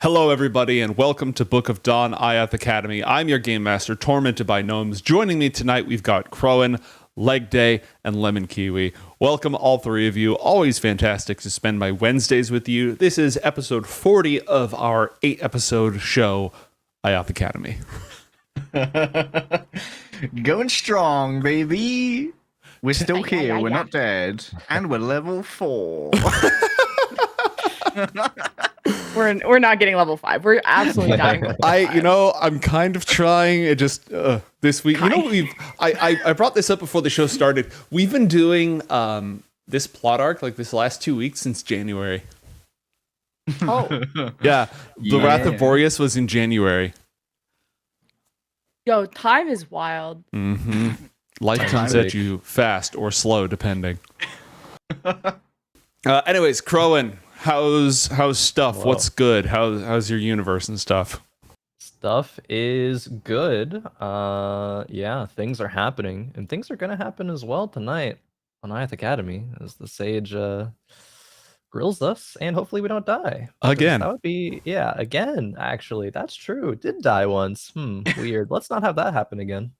Hello, everybody, and welcome to Book of Dawn, IOTH Academy. I'm your game master, tormented by gnomes. Joining me tonight, we've got Crowan, Leg Day, and Lemon Kiwi. Welcome, all three of you. Always fantastic to spend my Wednesdays with you. This is episode 40 of our 8-episode show, IOTH Academy. Going strong, baby. We're still here. We're not dead, and we're level 4. We're not getting level 5. We're absolutely dying. I'm kind of trying. It just this week. I brought this up before the show started. We've been doing this plot arc like this last 2 weeks since January. Oh, Yeah, the Wrath of Boreas was in January. yo, time is wild. Mm-hmm. Life comes at you fast or slow, depending. Anyways, Crowan, how's stuff? Whoa. What's good? How's your universe and stuff? Stuff is good. Yeah, things are happening, and things are gonna happen as well tonight on IOTH Academy as the sage grills us, and hopefully we don't die. 'Cause Again. That would be again. Actually, that's true. Did die once. Weird. Let's not have that happen again.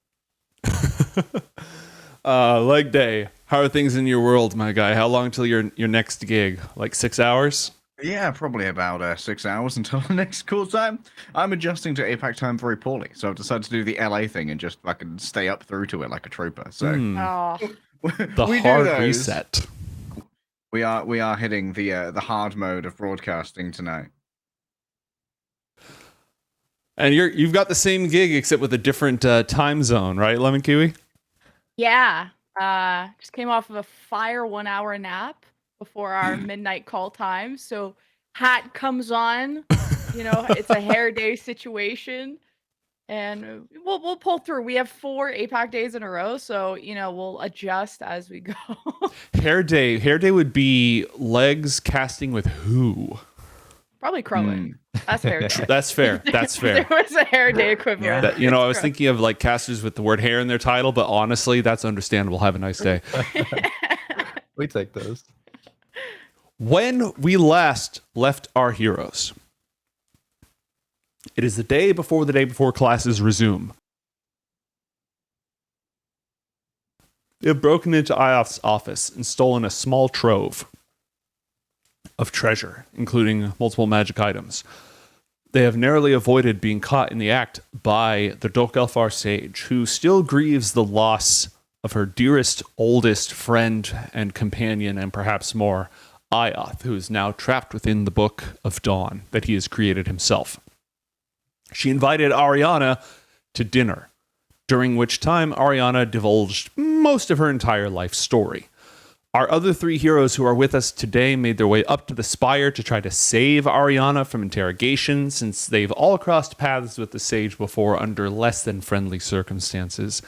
Leg Day, how are things in your world, my guy? How long till your next gig? Like 6 hours? Yeah, probably about 6 hours until the next call time. I'm adjusting to APAC time very poorly, so I've decided to do the LA thing and just fucking stay up through to it like a trooper. So Oh, The we do hard those. reset. We are hitting the hard mode of broadcasting tonight. And you've got the same gig except with a different time zone, right, Lemon Kiwi? yeah. Just came off of a fire 1-hour nap before our midnight call time. So hat comes on. It's a hair day situation. And we'll pull through. We have 4 APAC days in a row, so we'll adjust as we go. Hair day would be legs casting with who? Probably Crowan. That's fair. That's fair. That's fair. There was a hair day equivalent. I was thinking of like casters with the word hair in their title, but honestly, that's understandable. Have a nice day. We take those. When we last left our heroes, it is the day before classes resume. They have broken into IOTH's office and stolen a small trove of treasure, including multiple magic items. They have narrowly avoided being caught in the act by the dokkalfar sage, who still grieves the loss of her dearest, oldest friend and companion, and perhaps more, IOTH, who is now trapped within the Book of Dawn that he has created himself. She invited Arianna to dinner, during which time Arianna divulged most of her entire life story. Our other 3 heroes who are with us today made their way up to the spire to try to save Arianna from interrogation, since they've all crossed paths with the sage before under less than friendly circumstances.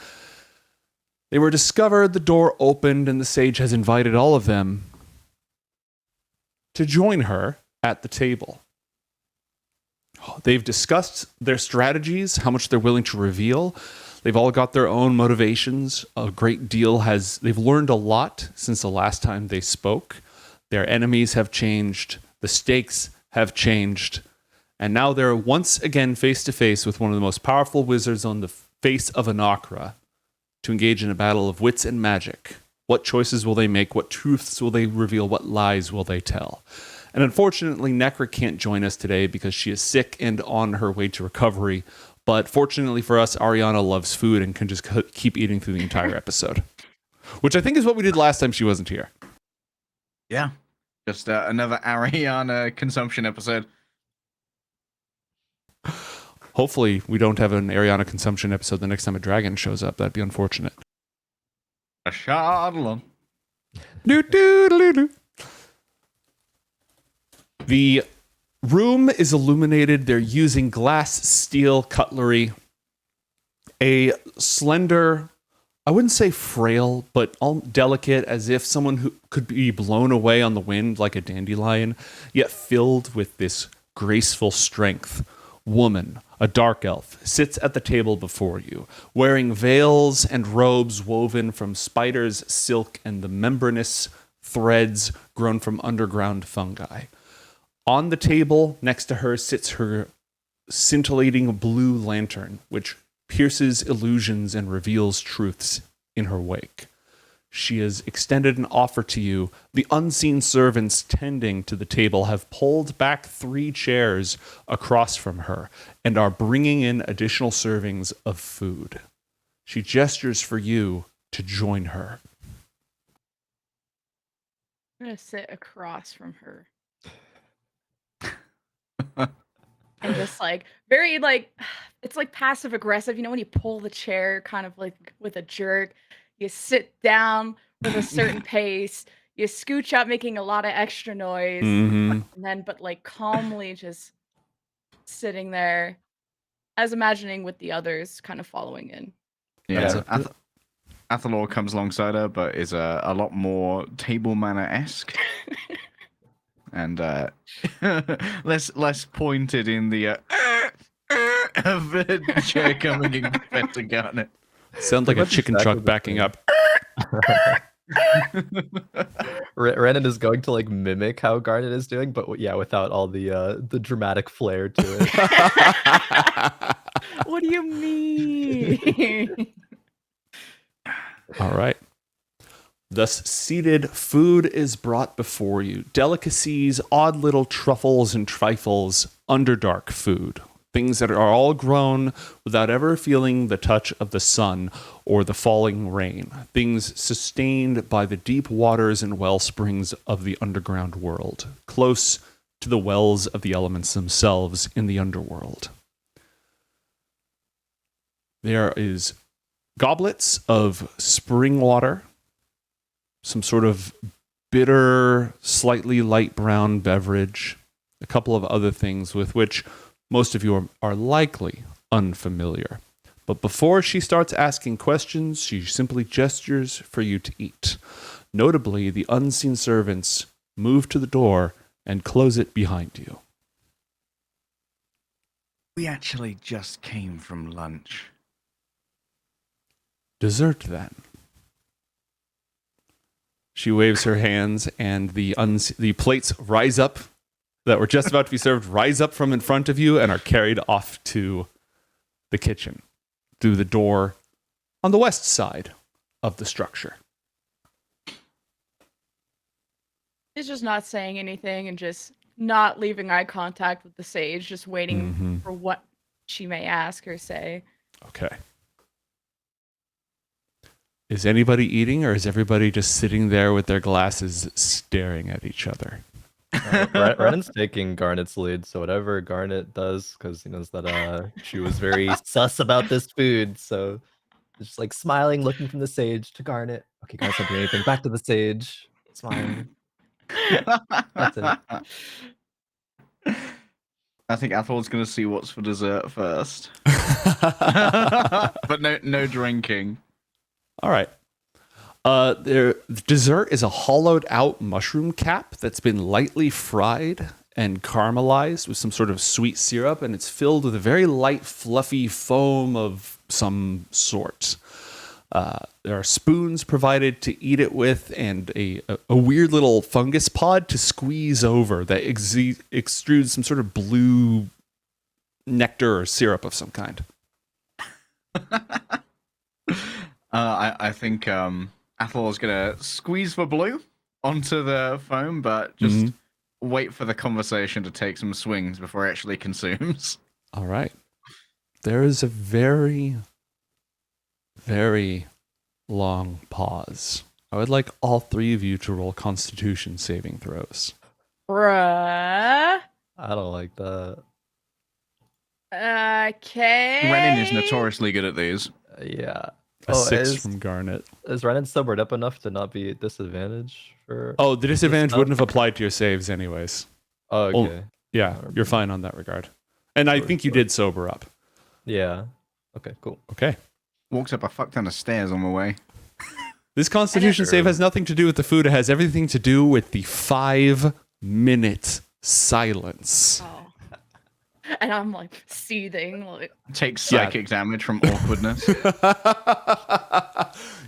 They were discovered, the door opened, and the sage has invited all of them to join her at the table. They've discussed their strategies, how much they're willing to reveal. They've all got their own motivations. A great deal they've learned a lot since the last time they spoke. Their enemies have changed. The stakes have changed. And now they're once again face to face with one of the most powerful wizards on the face of Anacra to engage in a battle of wits and magic. What choices will they make? What truths will they reveal? What lies will they tell? And unfortunately, Anacra can't join us today because she is sick and on her way to recovery. But fortunately for us, Arianna loves food and can just keep eating through the entire episode. Which I think is what we did last time she wasn't here. Yeah, just another Arianna consumption episode. Hopefully, we don't have an Arianna consumption episode the next time a dragon shows up. That'd be unfortunate. A shadalon. Do-do-do-do. The room is illuminated. They're using glass steel cutlery. A slender, I wouldn't say frail, but all delicate, as if someone who could be blown away on the wind like a dandelion, yet filled with this graceful strength. Woman, a dark elf, sits at the table before you, wearing veils and robes woven from spiders, silk, and the membranous threads grown from underground fungi. On the table next to her sits her scintillating blue lantern, which pierces illusions and reveals truths in her wake. She has extended an offer to you. The unseen servants tending to the table have pulled back 3 chairs across from her and are bringing in additional servings of food. She gestures for you to join her. I'm gonna sit across from her. And just like very like it's like passive aggressive. You know when you pull the chair kind of like with a jerk, you sit down with a certain pace, you scooch up making a lot of extra noise, Mm-hmm. and then but like calmly just sitting there as imagining with the others kind of following in. That's Yeah, up to- Athalor comes alongside her, but is a lot more table manner-esque. And less pointed in the of the chair coming in better Garnet. Sounds like a That's chicken exactly truck the backing thing. up. Renan is going to like mimic how Garnet is doing, but yeah, without all the dramatic flair to it. What do you mean? All right. Thus seated, food is brought before you. Delicacies, odd little truffles and trifles, underdark food. Things that are all grown without ever feeling the touch of the sun or the falling rain. Things sustained by the deep waters and well springs of the underground world, close to the wells of the elements themselves in the underworld. There is goblets of spring water, some sort of bitter, slightly light brown beverage, a couple of other things with which most of you are likely unfamiliar. But before she starts asking questions, she simply gestures for you to eat. Notably, the unseen servants move to the door and close it behind you. We actually just came from lunch. Dessert, then. She waves her hands, and the plates rise up that were just about to be served, rise up from in front of you and are carried off to the kitchen through the door on the west side of the structure. He's just not saying anything and just not leaving eye contact with the sage, just waiting for what she may ask or say. Okay. Is anybody eating, or is everybody just sitting there with their glasses staring at each other? Renan's taking Garnet's lead, so whatever Garnet does, because he knows that she was very sus about this food, so just like smiling, looking from the sage to Garnet. Okay, Garnet's not doing anything. Back to the sage, smiling. That's it. I think Athalor's going to see what's for dessert first. But no drinking. All right. The dessert is a hollowed out mushroom cap that's been lightly fried and caramelized with some sort of sweet syrup, and it's filled with a very light, fluffy foam of some sort. There are spoons provided to eat it with, and a weird little fungus pod to squeeze over that extrudes some sort of blue nectar or syrup of some kind. I think Athalor's going to squeeze for blue onto the foam, but just wait for the conversation to take some swings before he actually consumes. All right. There is a very, very long pause. I would like all 3 of you to roll Constitution saving throws. Bruh. I don't like that. Okay. Renan is notoriously good at these. Yeah. A 6 is from Garnet. Renan sobered up enough to not be at disadvantage for? Oh, the disadvantage stuff? wouldn't have applied to your saves anyways. Oh, okay. Yeah, you're fine on that regard. And I think you did sober up. Yeah. Okay, cool. Okay. Walks up a fuck ton of stairs on the way. This Constitution save has nothing to do with the food. It has everything to do with the 5-minute silence. Oh. And I'm like seething. Like, Takes psychic damage from awkwardness.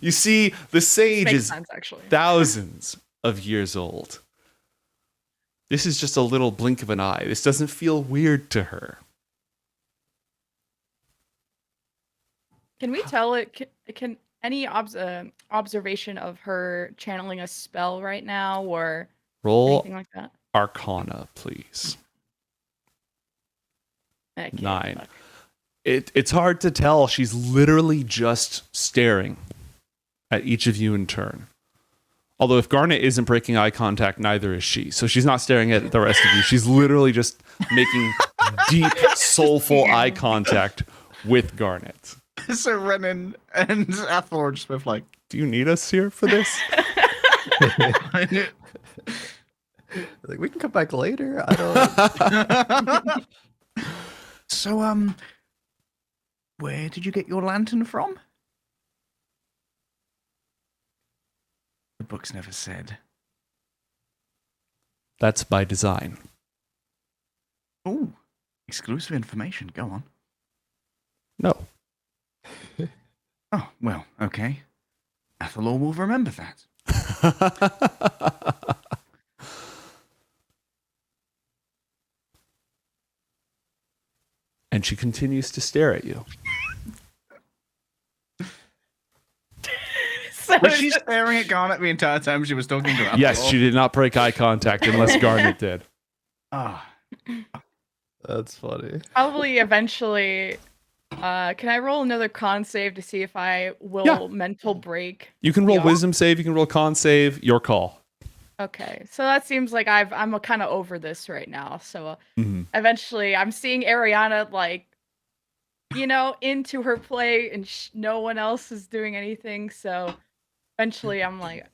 You see, the sage makes is sense, actually. thousands of years old. This is just a little blink of an eye. This doesn't feel weird to her. Can we tell it? Can any observation of her channeling a spell right now, or Roll anything like that? Arcana, please. Okay, 9. fuck. It's hard to tell. She's literally just staring at each of you in turn. Although if Garnet isn't breaking eye contact, neither is she. So she's not staring at the rest of you. She's literally just making deep, soulful eye contact with Garnet. So Renan and Athalor are just both like, Do you need us here for this? Like, we can come back later. I don't. So, where did you get your lantern from? The book's never said. That's by design. Oh, exclusive information. Go on. No. Oh, well, okay. Athalor will remember that. And she continues to stare at you. So Was she staring at Garnet the entire time she was talking to Athalor? Yes, she did not break eye contact unless Garnet did. Ah, That's funny. probably eventually. Can I roll another con save to see if I will Yeah. mental break? You can roll Yeah. wisdom save, you can roll con save, your call. Okay, so that seems like I'm kind of over this right now. So Mhm. eventually, I'm seeing Arianna like, into her play, and no one else is doing anything. So eventually, I'm like,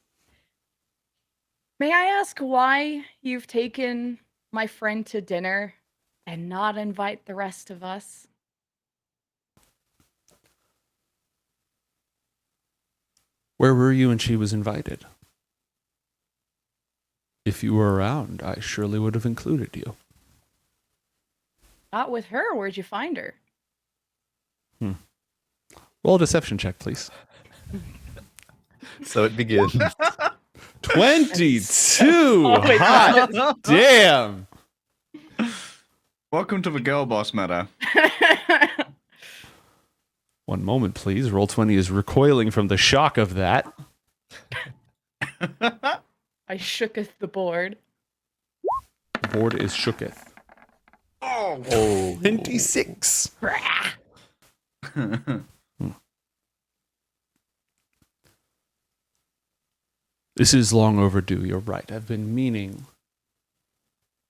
may I ask why you've taken my friend to dinner and not invite the rest of us? Where were you when she was invited? If you were around, I surely would have included you. Not with her. Where'd you find her? Roll a deception check, please. So it begins. 22! Oh, wait, Hot damn! welcome to the girl boss meta. One moment, please. Roll20 is recoiling from the shock of that. I shooketh the board. The board is shooketh. Oh, 26! This is long overdue, you're right. I've been meaning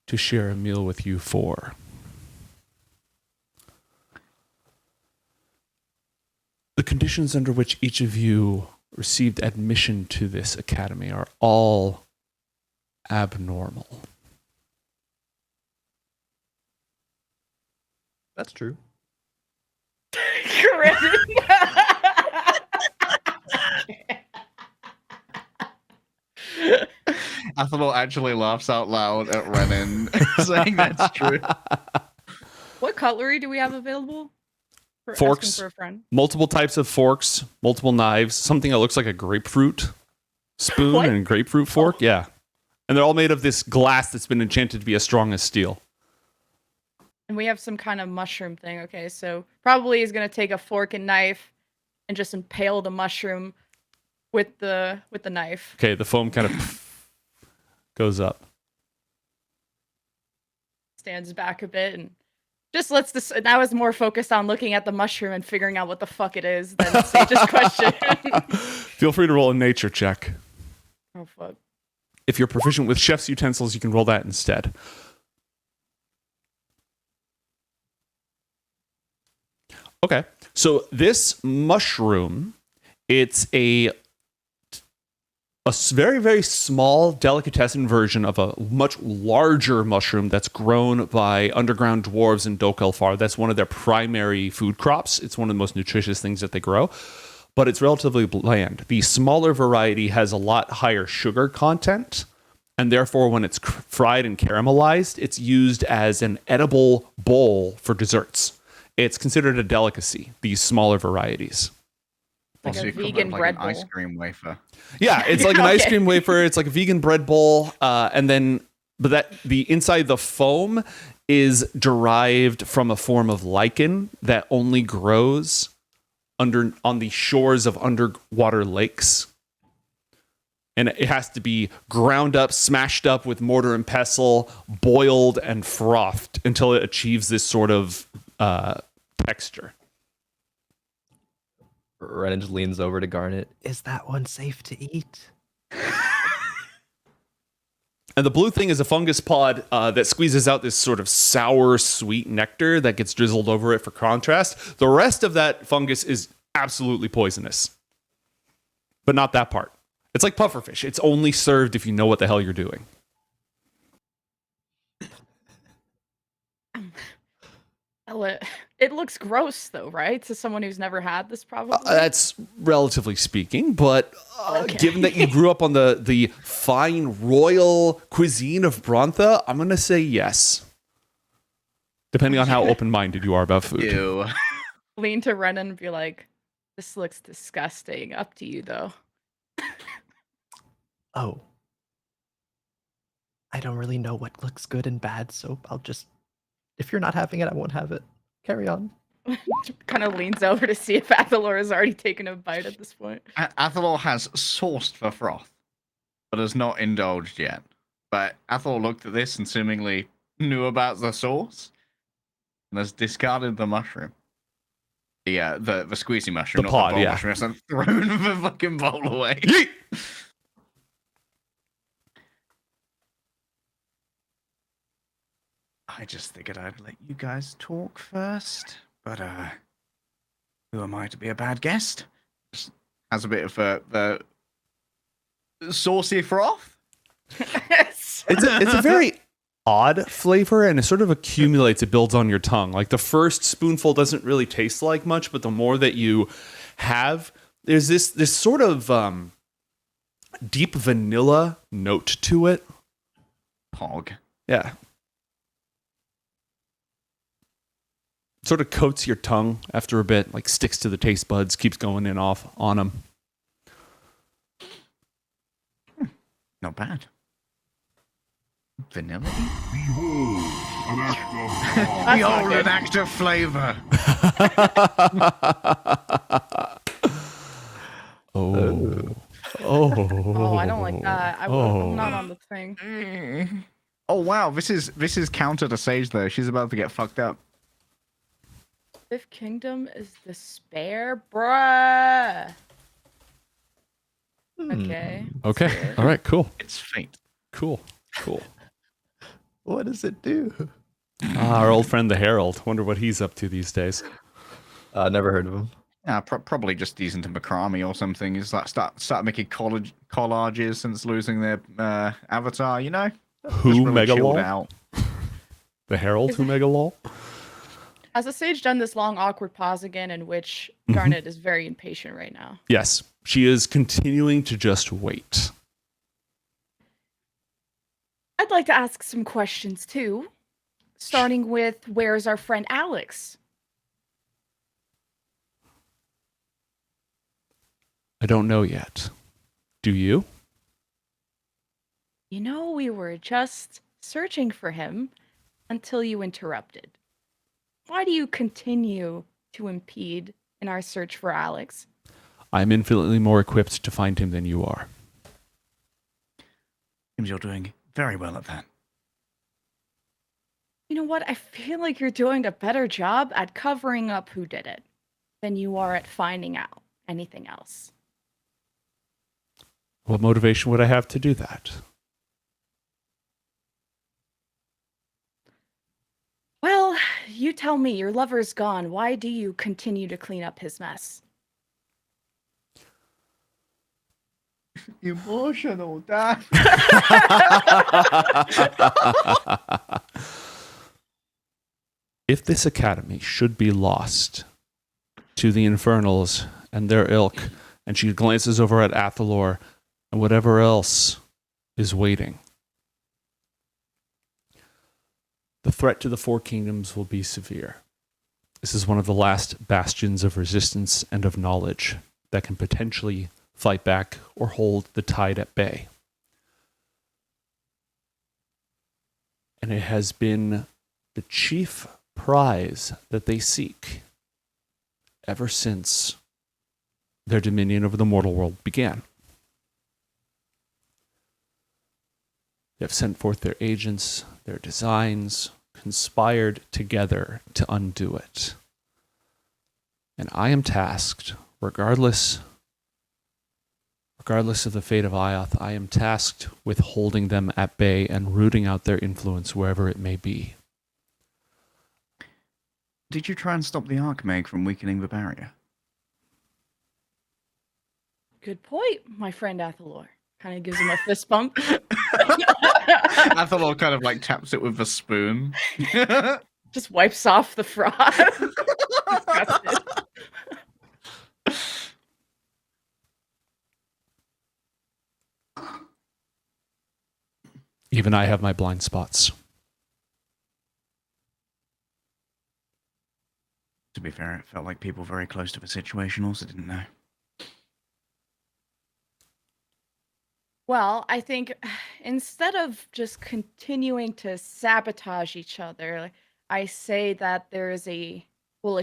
to share a meal with you four. The conditions under which each of you received admission to this academy are all abnormal. That's true. Athalor actually laughs out loud at Renan, saying that's true. What cutlery do we have available? For Forks. asking for a friend. Multiple types of forks, multiple knives, something that looks like a grapefruit spoon What? and grapefruit fork. Yeah. And they're all made of this glass that's been enchanted to be as strong as steel. And we have some kind of mushroom thing. Okay, so probably is gonna take a fork and knife and just impale the mushroom with the knife. Okay, the foam kind of goes up. Stands back a bit and just lets this. And I was more focused on looking at the mushroom and figuring out what the fuck it is than Sage's question. Feel free to roll a nature check. Oh fuck. If you're proficient with chef's utensils, you can roll that instead. Okay, so this mushroom, it's a very, very small delicatessen version of a much larger mushroom that's grown by underground dwarves in dokkalfar. That's one of their primary food crops. It's one of the most nutritious things that they grow, but it's relatively bland. The smaller variety has a lot higher sugar content, and therefore when it's fried and caramelized, it's used as an edible bowl for desserts. It's considered a delicacy, these smaller varieties. Like Also a equivalent vegan of, bread an ice bowl. cream wafer. Yeah, it's like an ice Okay. cream wafer. It's like a vegan bread bowl. And then but that the inside the foam is derived from a form of lichen that only grows on the shores of underwater lakes. And it has to be ground up, smashed up with mortar and pestle, boiled and frothed until it achieves this sort of texture. Renage leans over to Garnet. Is that one safe to eat? And the blue thing is a fungus pod that squeezes out this sort of sour, sweet nectar that gets drizzled over it for contrast. The rest of that fungus is absolutely poisonous. But not that part. It's like pufferfish. It's only served if you know what the hell you're doing. It looks gross, though, right? To someone who's never had this, probably. That's relatively speaking, but Okay. given that you grew up on the fine royal cuisine of Brontha, I'm going to say yes. Depending on how open-minded you are about food. Ew. Lean to Renan and be like, "This looks disgusting." Up to you, though. Oh. I don't really know what looks good and bad, so I'll just... If you're not having it, I won't have it. Carry on. Kind of leans over to see if Athalor has already taken a bite at this point. Athalor has sourced for froth, but has not indulged yet. But Athalor looked at this and seemingly knew about the sauce and has discarded the mushroom. The squeezy mushroom, The not pod, the bowl yeah. mushroom. It's thrown the fucking bowl away. Yeet! I just figured I'd let you guys talk first, but who am I to be a bad guest? Just has a bit of the saucy froth. It's a very odd flavor, and it sort of accumulates. It builds on your tongue. Like the first spoonful doesn't really taste like much, but the more that you have, there's this sort of deep vanilla note to it. Pog. Yeah. Sort of coats your tongue after a bit, like sticks to the taste buds, keeps going in off on them. Not bad. Vanilla. Behold, an act of God. That's not Behold, good. an act of flavor. Oh. Oh, I don't like that. I'm not on the thing. Oh wow, this is counter to Sage though. She's about to get fucked up. Fifth Kingdom is despair, bruh. Okay. Okay. All right. Cool. It's fate. Cool. What does it do? Our old friend the Herald. Wonder what he's up to these days. Never heard of him. Probably just decent to macrame or something. He's like start making collages since losing their avatar. You know. Who Just really chilled Megalol? out. The Herald who Megalol? Has the sage done this long, awkward pause again, in which Mm-hmm. Garnet is very impatient right now? Yes. She is continuing to just wait. I'd like to ask some questions too, starting with where's our friend Alex? I don't know yet. Do you? You know, we were just searching for him until you interrupted. Why do you continue to impede in our search for Alex? I'm infinitely more equipped to find him than you are. Seems you're doing very well at that. You know what? I feel like you're doing a better job at covering up who did it than you are at finding out anything else. What motivation would I have to do that? Well, you tell me, your lover's gone. Why do you continue to clean up his mess? Emotional, Dad. If this academy should be lost to the Infernals and their ilk, and she glances over at Athalor and whatever else is waiting, the threat to the Four Kingdoms will be severe. This is one of the last bastions of resistance and of knowledge that can potentially fight back or hold the tide at bay. And it has been the chief prize that they seek ever since their dominion over the mortal world began. They have sent forth their agents, their designs, conspired together to undo it. And I am tasked, regardless of the fate of IOTH, I am tasked with holding them at bay and rooting out their influence wherever it may be. Did you try and stop the Archmage from weakening the barrier? Good point, my friend Athalor. Kind of gives him a fist bump. Athalor kind of like taps it with a spoon. Just wipes off the fraud. Disgusted. Even I have my blind spots. To be fair, it felt like people very close to the situation also didn't know. Well, I think instead of just continuing to sabotage each other, I say that there is a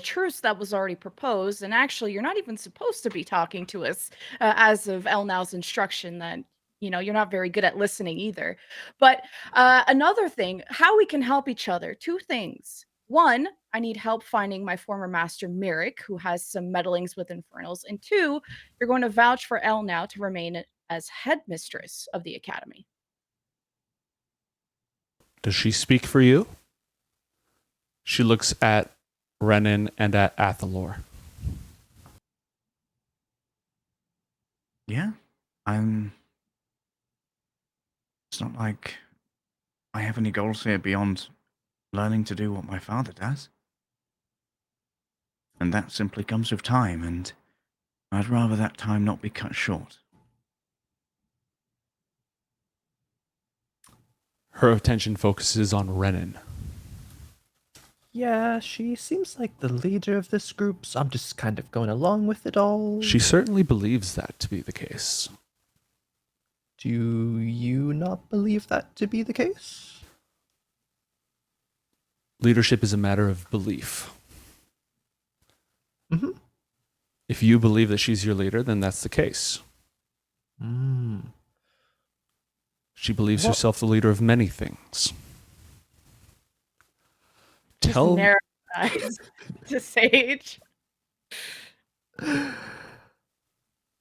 truce that was already proposed, and actually, you're not even supposed to be talking to us as of Elnow's instruction. That you're not very good at listening either. But another thing, how we can help each other. Two things. One, I need help finding my former master Myrick, who has some meddlings with Infernals, and two, you're going to vouch for Elnow to remain as headmistress of the academy. Does she speak for you? She looks at Renan and at Athalor. Yeah, it's not like I have any goals here beyond learning to do what my father does. And that simply comes with time, and I'd rather that time not be cut short. Her attention focuses on Renan. Yeah, she seems like the leader of this group, so I'm just kind of going along with it all. She certainly believes that to be the case. Do you not believe that to be the case? Leadership is a matter of belief. Mm-hmm. If you believe that she's your leader, then that's the case. She believes herself the leader of many things. Just narrow eyes to Sage.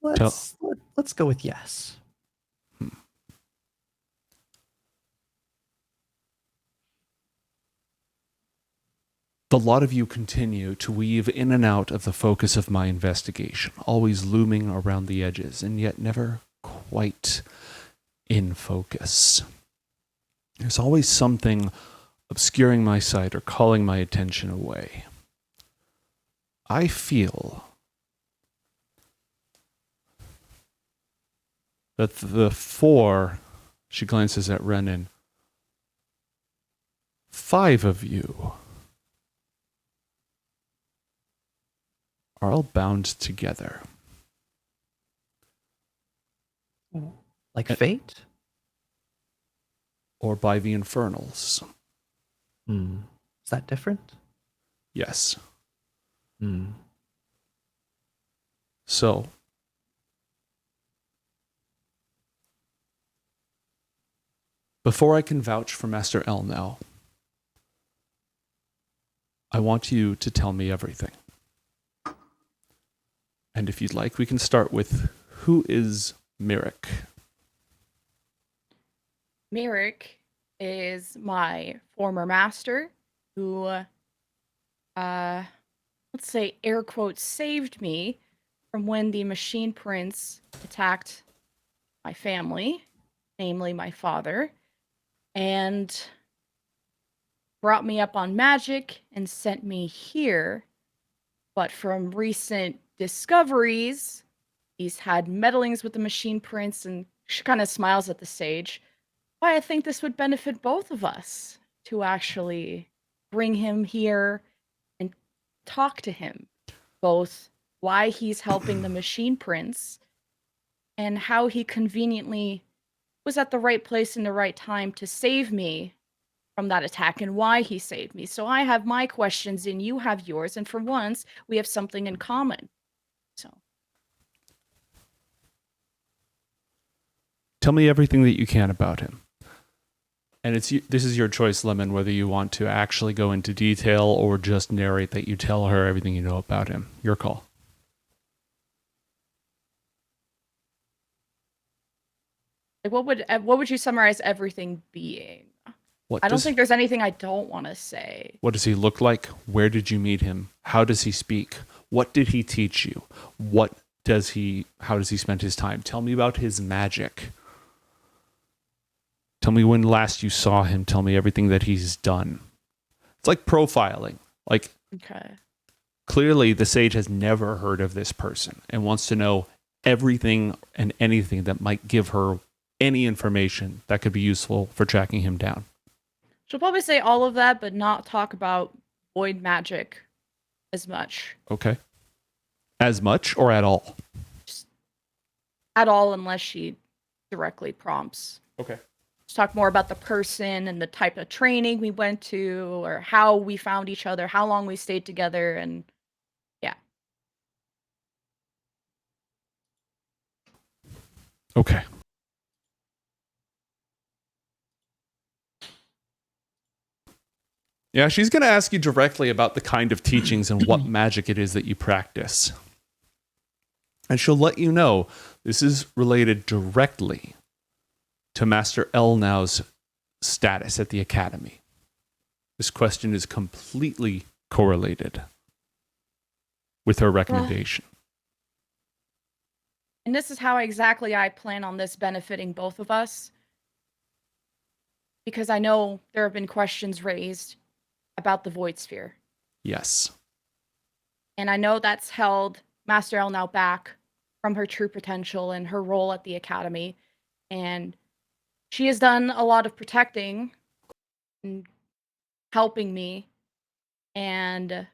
Let's go with yes. The lot of you continue to weave in and out of the focus of my investigation, always looming around the edges, and yet never quite in focus. There's always something obscuring my sight or calling my attention away. I feel that the four, she glances at Renan, 5 of you are all bound together. Like fate? Or by the Infernals. Is that different? Yes. So, before I can vouch for Master Elnow, I want you to tell me everything. And if you'd like, we can start with who is Myrick? Myrick is my former master who, let's say, air quotes, saved me from when the Machine Prince attacked my family, namely my father, and brought me up on magic and sent me here. But from recent discoveries, he's had meddlings with the Machine Prince, and she kind of smiles at the Sage. Why I think this would benefit both of us to actually bring him here and talk to him, both why he's helping the Machine Prince and how he conveniently was at the right place in the right time to save me from that attack and why he saved me. So I have my questions and you have yours, and for once, we have something in common. So Tell me everything that you can about him. And this is your choice, Lemon, whether you want to actually go into detail or just narrate that you tell her everything you know about him. Your call. like, what would you summarize everything being? I don't think there's anything I don't want to say. What does he look like? Where did you meet him? How does he speak? What did he teach you? How does he spend his time? Tell me about his magic. Tell me when last you saw him. Tell me everything that he's done. It's like profiling. Like, Okay. clearly the sage has never heard of this person and wants to know everything and anything that might give her any information that could be useful for tracking him down. She'll probably say all of that, but not talk about void magic as much. Okay. As much or at all? Just at all, unless she directly prompts. Okay. Just talk more about the person and the type of training we went to, or how we found each other, how long we stayed together, and yeah. Okay. Yeah, she's going to ask you directly about the kind of teachings and what magic it is that you practice. And she'll let you know this is related directly to Master Elnau's status at the Academy. This question is completely correlated with her recommendation. And this is how exactly I plan on this benefiting both of us. Because I know there have been questions raised about the Void Sphere. Yes. And I know that's held Master Elnau back from her true potential and her role at the Academy. And she has done a lot of protecting and helping me. And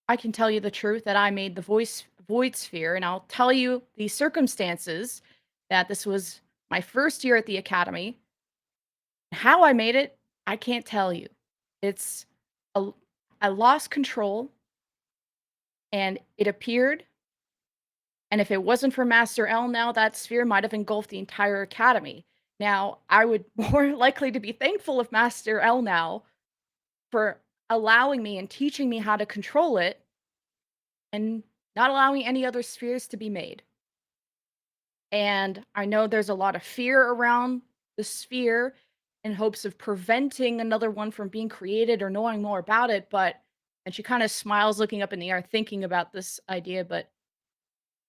I can tell you the truth that I made the Void Sphere, and I'll tell you the circumstances that this was my first year at the Academy. How I made it, I can't tell you. I lost control, and it appeared. And if it wasn't for Master Elnau, that sphere might have engulfed the entire Academy. Now, I would more likely to be thankful of Master Elnau for allowing me and teaching me how to control it, and not allowing any other spheres to be made. And I know there's a lot of fear around the sphere in hopes of preventing another one from being created or knowing more about it, and she kind of smiles looking up in the air thinking about this idea, but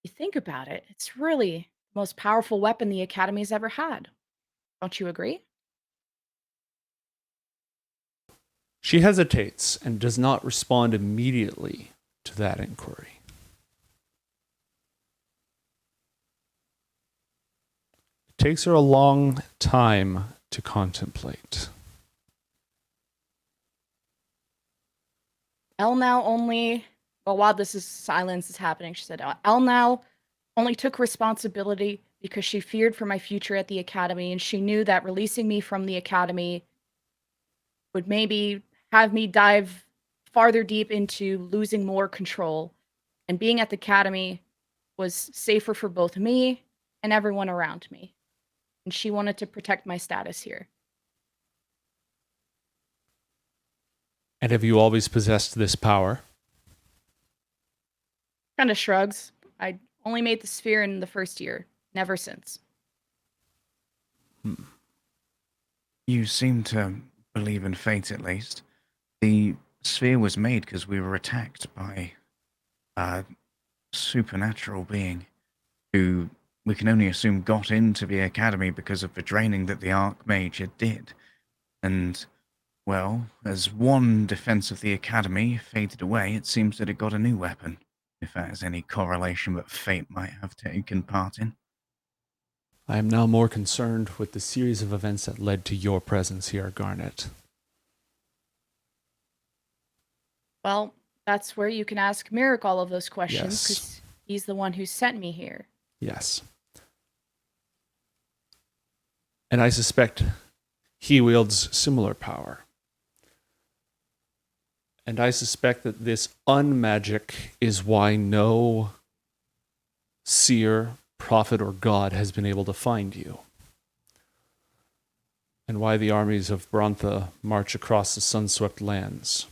you think about it, it's really the most powerful weapon the Academy's ever had. Don't you agree? She hesitates and does not respond immediately to that inquiry. It takes her a long time to contemplate. Elnau while this silence is happening, she said, Elnau only took responsibility because she feared for my future at the Academy, and she knew that releasing me from the Academy would maybe have me dive farther deep into losing more control. And being at the Academy was safer for both me and everyone around me. And she wanted to protect my status here. And have you always possessed this power? Kind of shrugs. I only made the sphere in the first year. Never since. You seem to believe in fate, at least. The sphere was made because we were attacked by a supernatural being who we can only assume got into the Academy because of the draining that the Archmage did. And, well, as one defense of the Academy faded away, it seems that it got a new weapon, if that has any correlation that fate might have taken part in. I am now more concerned with the series of events that led to your presence here, Garnet. Well, that's where you can ask Merrick all of those questions, Yes. because he's the one who sent me here. Yes. And I suspect he wields similar power. And I suspect that this unmagic is why no seer, prophet, or god has been able to find you. And why the armies of Brontha march across the sun-swept lands.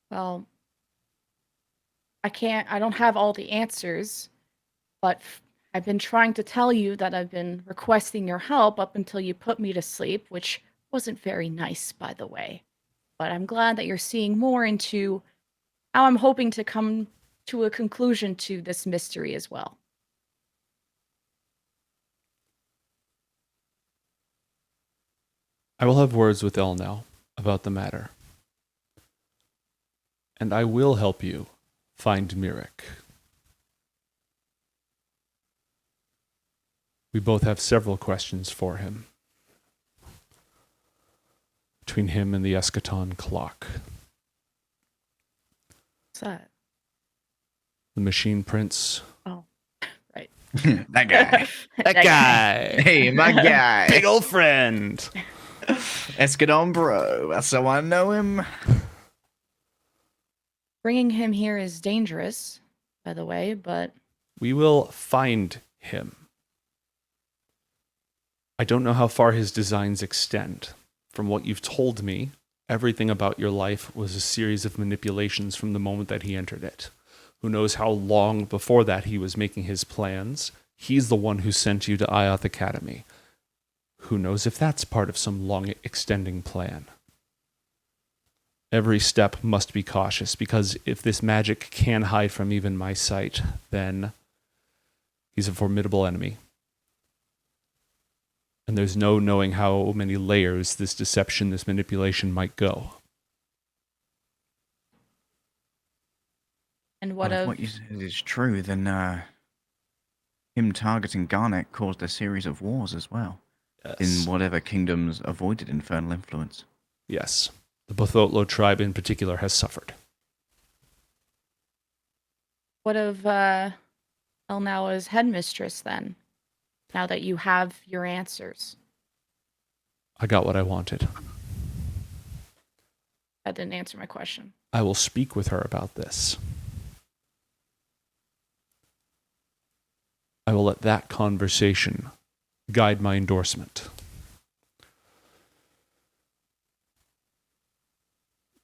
Well, I don't have all the answers, but I've been trying to tell you that I've been requesting your help up until you put me to sleep, which wasn't very nice, by the way. But I'm glad that you're seeing more into how I'm hoping to come to a conclusion to this mystery as well. I will have words with El now about the matter. And I will help you find Mirek. We both have several questions for him. Between him and the Eschaton clock. What's that? The machine prince. Oh, right. That guy. That guy! Hey, my guy. Big old friend! Eschaton bro. That's how I know him. Bringing him here is dangerous, by the way, but We will find him. I don't know how far his designs extend. From what you've told me, everything about your life was a series of manipulations from the moment that he entered it. Who knows how long before that he was making his plans? He's the one who sent you to IOTH Academy. Who knows if that's part of some long extending plan? Every step must be cautious, because if this magic can hide from even my sight, then he's a formidable enemy. And there's no knowing how many layers this deception, this manipulation might go. and Well, what if of what you said is true, then him targeting Garnet caused a series of wars as well. Yes. In whatever kingdoms avoided infernal influence. Yes. The Bothotlo tribe in particular has suffered. what of Elnawa's headmistress then? Now that you have your answers. I got what I wanted. That didn't answer my question. I will speak with her about this. I will let that conversation guide my endorsement.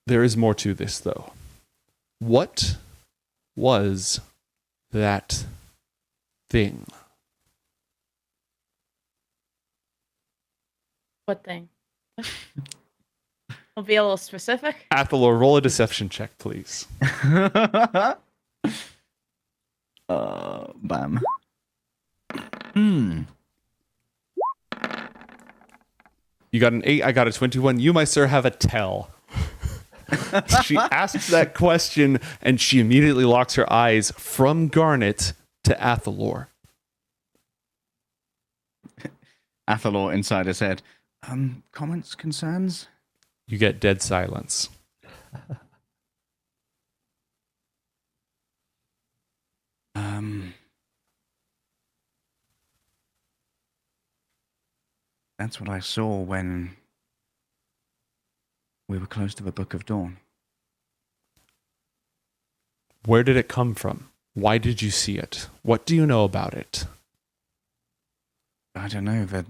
There is more to this, though. What was that thing? What thing? I'll be a little specific. Athalor, roll a deception check, please. Bam. You got an 8, I got a 21. You, my sir, have a tell. She asks that question, and she immediately locks her eyes from Garnet to Athalor. Athalor inside his head. Comments, concerns? You get dead silence. That's what I saw when we were close to the Book of Dawn. Where did it come from? Why did you see it? What do you know about it? I don't know, the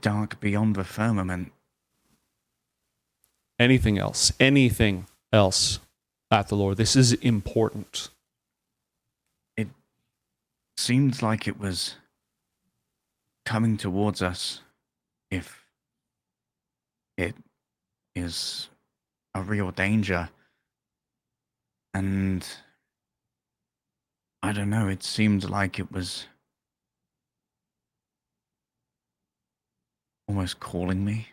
dark beyond the firmament. Anything else? Anything else, Athalor? This is important. It seemed like it was coming towards us, if it is a real danger. And I don't know, it seemed like it was almost calling me.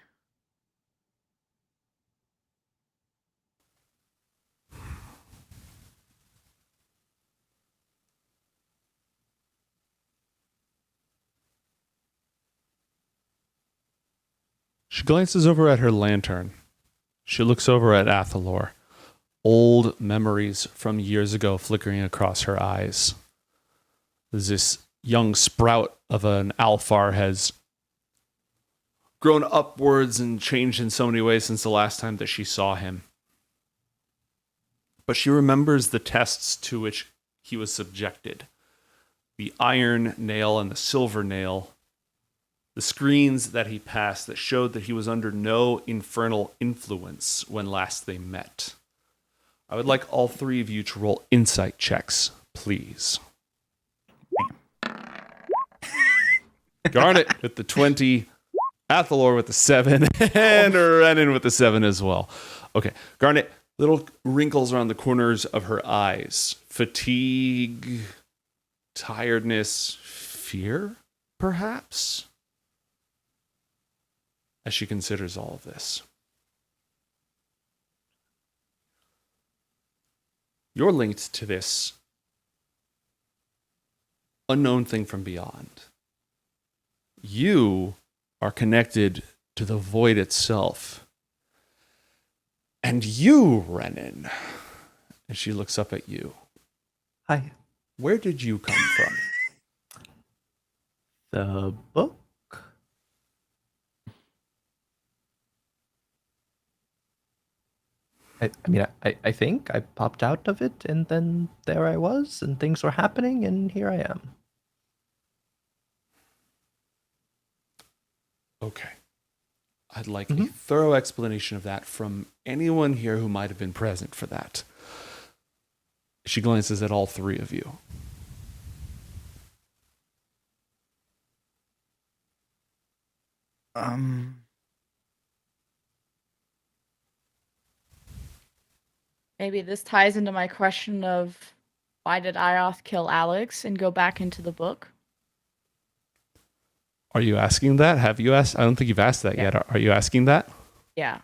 She glances over at her lantern. She looks over at Athalor. Old memories from years ago flickering across her eyes. As this young sprout of an Alfar has grown upwards and changed in so many ways since the last time that she saw him. But she remembers the tests to which he was subjected. The iron nail and the silver nail. The screens that he passed that showed that he was under no infernal influence when last they met. I would like all three of you to roll insight checks, please. Garnet with the 20, Athalor with the 7, and Renan with the 7 as well. Okay, Garnet, little wrinkles around the corners of her eyes. Fatigue, tiredness, fear, perhaps? As she considers all of this. You're linked to this unknown thing from beyond. You are connected to the void itself. And you, Renan, and she looks up at you. Hi. Where did you come from? The book? I think I popped out of it, and then there I was, and things were happening, and here I am. Okay. I'd like a thorough explanation of that from anyone here who might have been present for that. She glances at all three of you. Maybe this ties into my question of why did IOTH kill Alex and go back into the book? Are you asking that? Have you asked? I don't think you've asked that yet. Are you asking that? Yeah.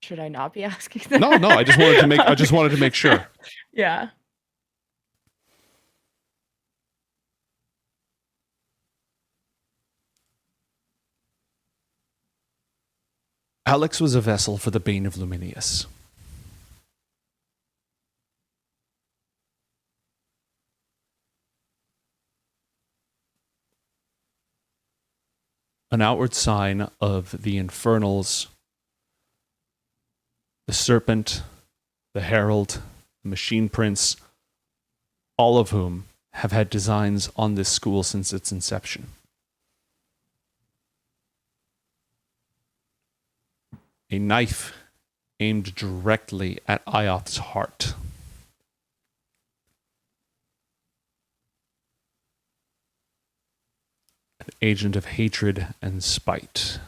Should I not be asking that? No. I just wanted to make sure. Yeah. Alex was a vessel for the Bane of Luminius. An outward sign of the Infernals, the Serpent, the Herald, the Machine Prince, all of whom have had designs on this school since its inception. A knife aimed directly at IOTH's heart. An agent of hatred and spite.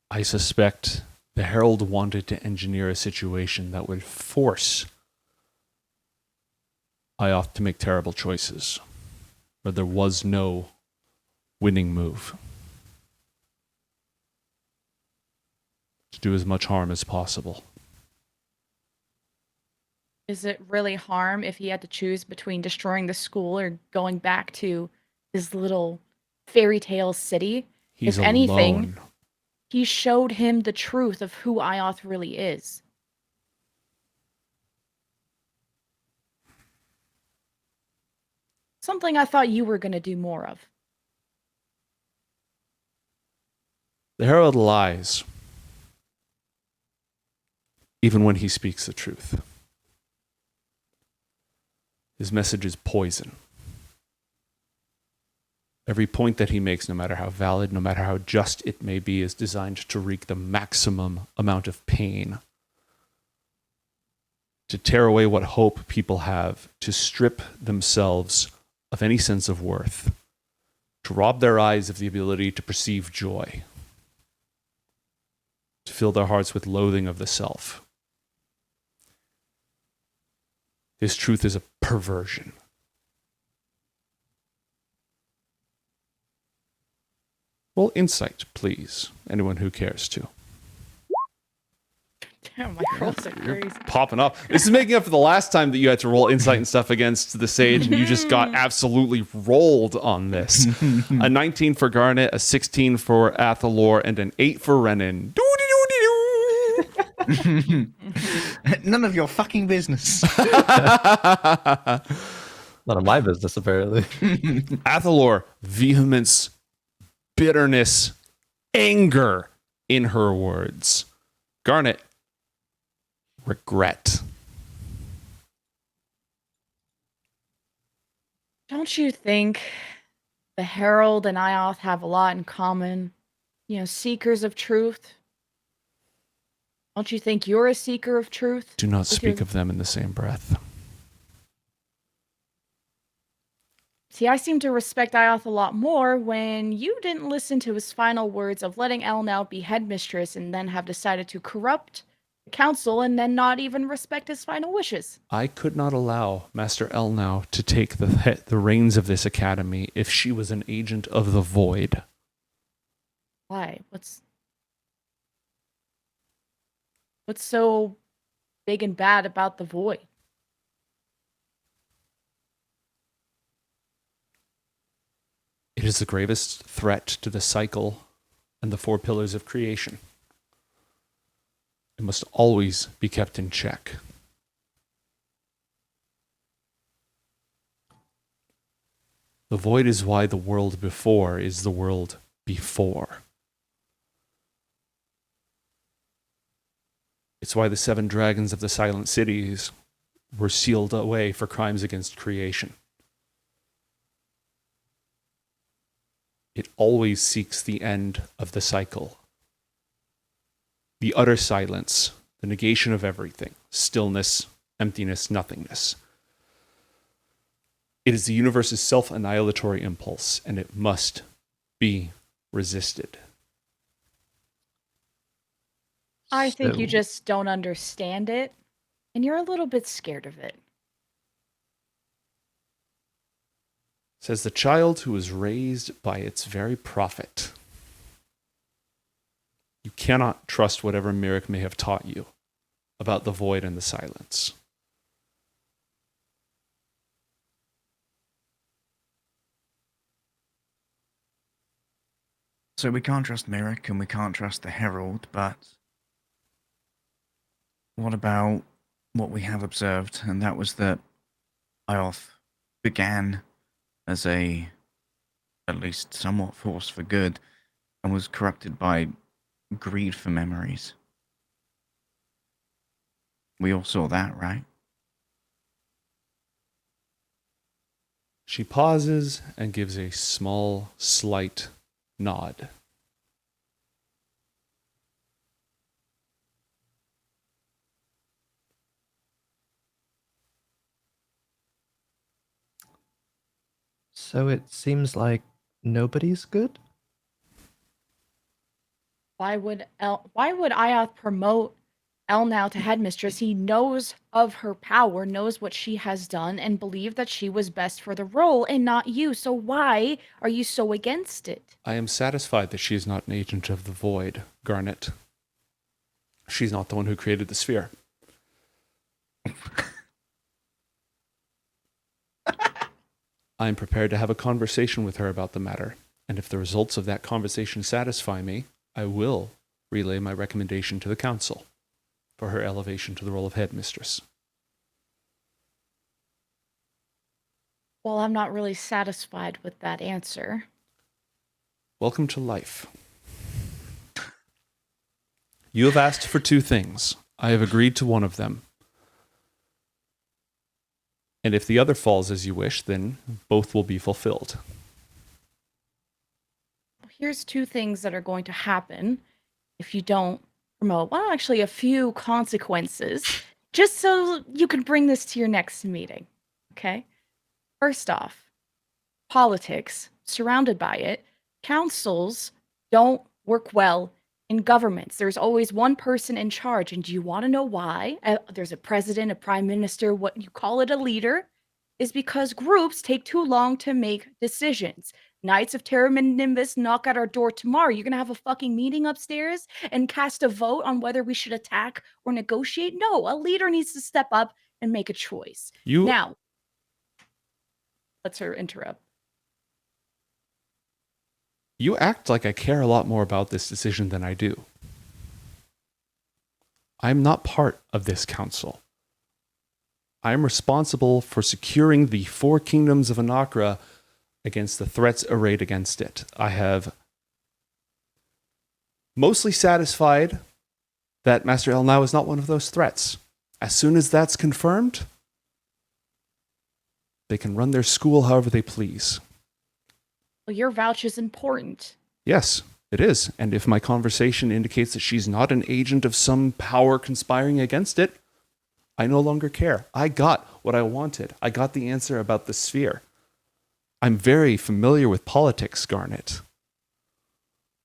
I suspect the Herald wanted to engineer a situation that would force IOTH to make terrible choices, where there was no winning move. To do as much harm as possible. Is it really harm if he had to choose between destroying the school or going back to his little fairy tale city? He's if anything, alone. he showed him the truth of who IOTH really is. Something I thought you were going to do more of. The Herald lies, even when he speaks the truth. His message is poison. Every point that he makes, no matter how valid, no matter how just it may be, is designed to wreak the maximum amount of pain, to tear away what hope people have, to strip themselves of any sense of worth, to rob their eyes of the ability to perceive joy, to fill their hearts with loathing of the self. His truth is a perversion. Roll insight, please. Anyone who cares to. Damn, my rolls are crazy. Popping up. This is making up for the last time that you had to roll insight and stuff against the sage, and you just got absolutely rolled on this. A 19 for Garnet, a 16 for Athalor, and an 8 for Renan. None of your fucking business. None of my business, apparently. Athalor, vehemence, bitterness, anger in her words. Garnet, regret. Don't you think the Herald and IOTH have a lot in common? You know, seekers of truth. Don't you think you're a seeker of truth? Do not With speak your- of them in the same breath. See, I seem to respect IOTH a lot more when you didn't listen to his final words of letting Elnau be headmistress and then have decided to corrupt the council and then not even respect his final wishes. I could not allow Master Elnau to take the reins of this academy if she was an agent of the void. Why? What's so big and bad about the void? It is the gravest threat to the cycle and the four pillars of creation. It must always be kept in check. The void is why the world before is the world before. It's why the 7 dragons of the Silent Cities were sealed away for crimes against creation. It always seeks the end of the cycle. The utter silence, the negation of everything, stillness, emptiness, nothingness. It is the universe's self-annihilatory impulse, and it must be resisted. I think you So- just don't understand it, and you're a little bit scared of it. Says the child who was raised by its very prophet. You cannot trust whatever Myrick may have taught you about the void and the silence. So we can't trust Myrick and we can't trust the Herald, but what about what we have observed? And that was that IOTH began as a, at least somewhat force for good, and was corrupted by greed for memories. We all saw that, right? She pauses and gives a small, slight nod. So it seems like nobody's good? Why would IOTH promote Elnau to headmistress? He knows of her power, knows what she has done, and believed that she was best for the role and not you. So why are you so against it? I am satisfied that she is not an agent of the void, Garnet. She's not the one who created the sphere. I am prepared to have a conversation with her about the matter, and if the results of that conversation satisfy me, I will relay my recommendation to the council for her elevation to the role of headmistress. Well, I'm not really satisfied with that answer. Welcome to life. You have asked for 2 things. I have agreed to one of them. And if the other falls as you wish, then both will be fulfilled. Here's 2 things that are going to happen if you don't promote. Well, actually, a few consequences, just so you can bring this to your next meeting. Okay? First off, politics, surrounded by it, councils don't work well in governments. There's always one person in charge. And do you want to know why? There's a president, a prime minister, what you call it, a leader, is because groups take too long to make decisions. Knights of Terra Nimbus knock at our door tomorrow. You're going to have a fucking meeting upstairs and cast a vote on whether we should attack or negotiate? No, a leader needs to step up and make a choice. Now, let's her interrupt. You act like I care a lot more about this decision than I do. I'm not part of this council. I am responsible for securing the 4 kingdoms of Anacra against the threats arrayed against it. I have mostly satisfied that Master El now is not one of those threats. As soon as that's confirmed, they can run their school however they please. Well, your vouch is important. Yes, it is. And if my conversation indicates that she's not an agent of some power conspiring against it, I no longer care. I got what I wanted. I got the answer about the sphere. I'm very familiar with politics, Garnet.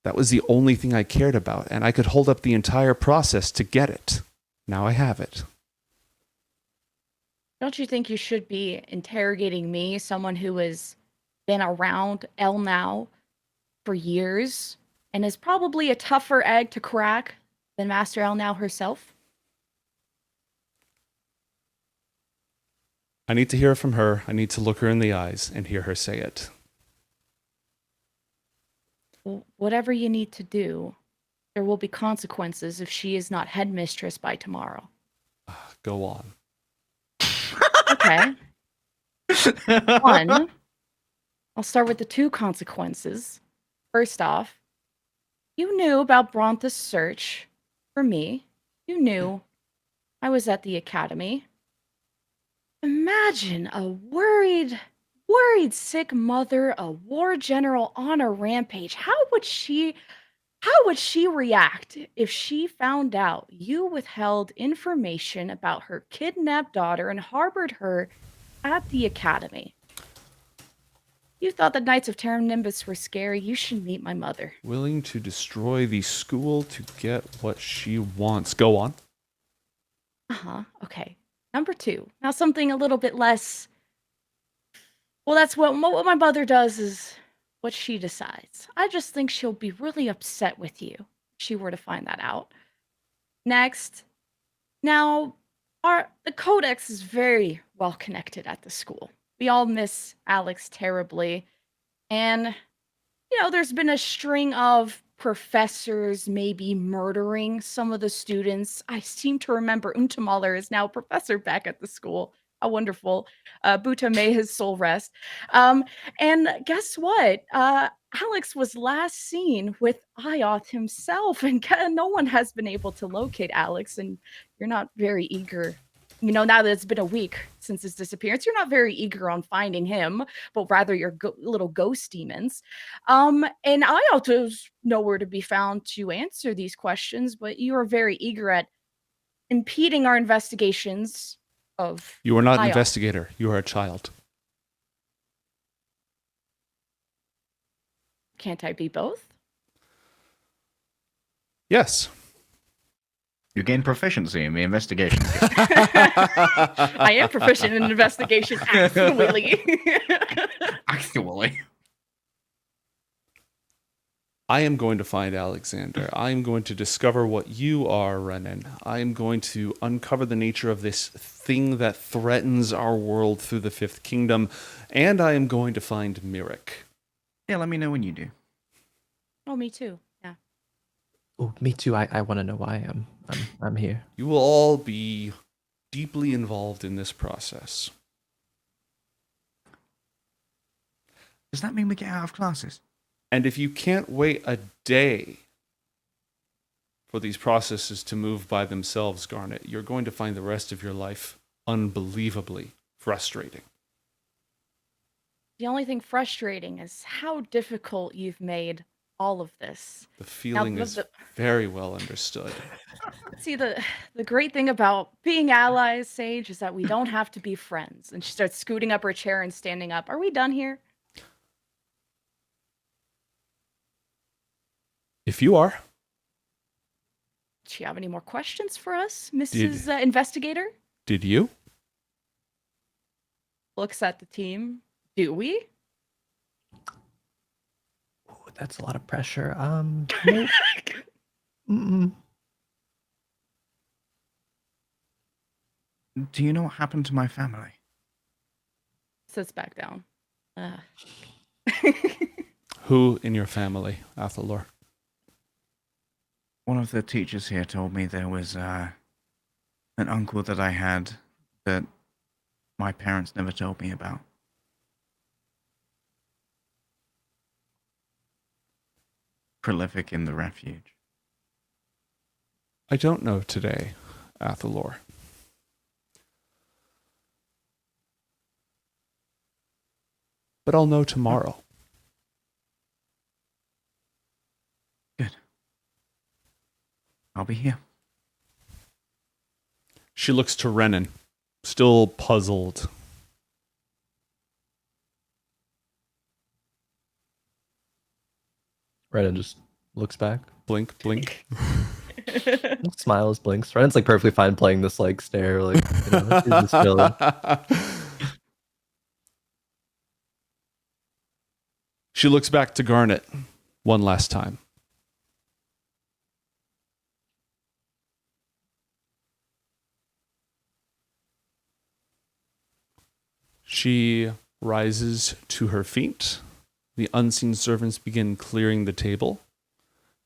That was the only thing I cared about, and I could hold up the entire process to get it. Now I have it. Don't you think you should be interrogating me, someone who has been around El now for years and is probably a tougher egg to crack than Master El now herself? I need to hear from her. I need to look her in the eyes and hear her say it. Well, whatever you need to do, there will be consequences if she is not headmistress by tomorrow. Go on. Okay. One, I'll start with the 2 consequences. First off, you knew about Bronta's search for me. You knew I was at the academy. Imagine a worried sick mother, a war general on a rampage. How would she react if she found out you withheld information about her kidnapped daughter and harbored her at the academy? You thought the Knights of Terra Nimbus were scary. You should meet my mother. Willing to destroy the school to get what she wants. Go on. Okay. Number 2. Now something a little bit less. Well, that's what my mother does is what she decides. I just think she'll be really upset with you if she were to find that out. Next. Now, the Codex is very well connected at the school. We all miss Alex terribly. And, there's been a string of professors maybe murdering some of the students. I seem to remember Untamalur is now a professor back at the school. How wonderful. Buta may his soul rest. And guess what? Alex was last seen with IOTH himself, and no one has been able to locate Alex, and you're not very eager. Now that it's been a week since his disappearance, you're not very eager on finding him, but rather your little ghost demons. And IOTH is nowhere to be found to answer these questions, but you are very eager at impeding our investigations of You are not an IOTH. investigator. You are a child. Can't I be both? Yes. You gain proficiency in the investigation. I am proficient in investigation, actually. Actually. I am going to find Alexander. I am going to discover what you are, Renan. I am going to uncover the nature of this thing that threatens our world through the 5th kingdom, and I am going to find Mirek. Yeah, let me know when you do. Oh, me too. Yeah. Oh, me too. I want to know why I'm here. You will all be deeply involved in this process. Does that mean we get out of classes? And if you can't wait a day for these processes to move by themselves, Garnet, you're going to find the rest of your life unbelievably frustrating. The only thing frustrating is how difficult you've made all of this. The feeling is very well understood. See, the great thing about being allies, Sage, is that we don't have to be friends. And she starts scooting up her chair and standing up. Are we done here? If you are, Do you have any more questions for us, Mrs. Investigator? did you? Looks at the team. Do we? Ooh, that's a lot of pressure. No. Mm-mm. Do you know what happened to my family? Sits back down. Who in your family, Athalor? one of the teachers here told me there was an uncle that I had that my parents never told me about. Prolific in the refuge. I don't know today, Athalor. But I'll know tomorrow. Good. I'll be here. She looks to Renan, still puzzled. Renan just looks back, Blink, blink. smiles, blinks. Renan's like perfectly fine playing this like stare, like he's just chilling. She looks back to Garnet one last time. She rises to her feet. The unseen servants begin clearing the table.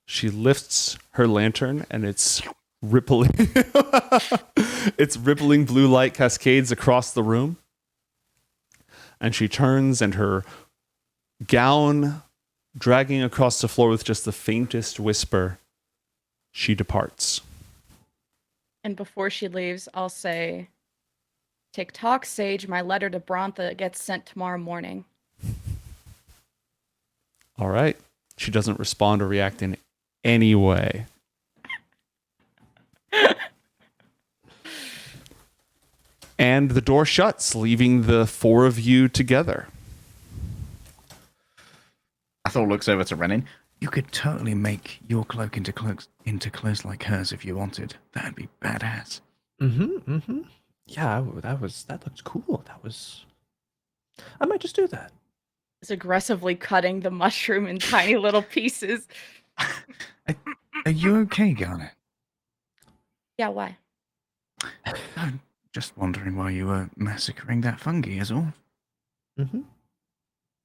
She lifts her lantern and its rippling blue light cascades across the room. And she turns, and her gown dragging across the floor with just the faintest whisper, she departs. And before she leaves, I'll say, "TikTok, Sage, my letter to Brontha gets sent tomorrow morning." All right. She doesn't respond or react in any way. And the door shuts, leaving the four of you together. Athol looks over to Renan. You could totally make your cloak into clothes like hers if you wanted. That'd be badass. Yeah, that looked cool. I might just do that. Is aggressively cutting the mushroom in tiny little pieces. Are you okay, Garnet? Yeah, why? I'm just wondering why you were massacring that fungi is all.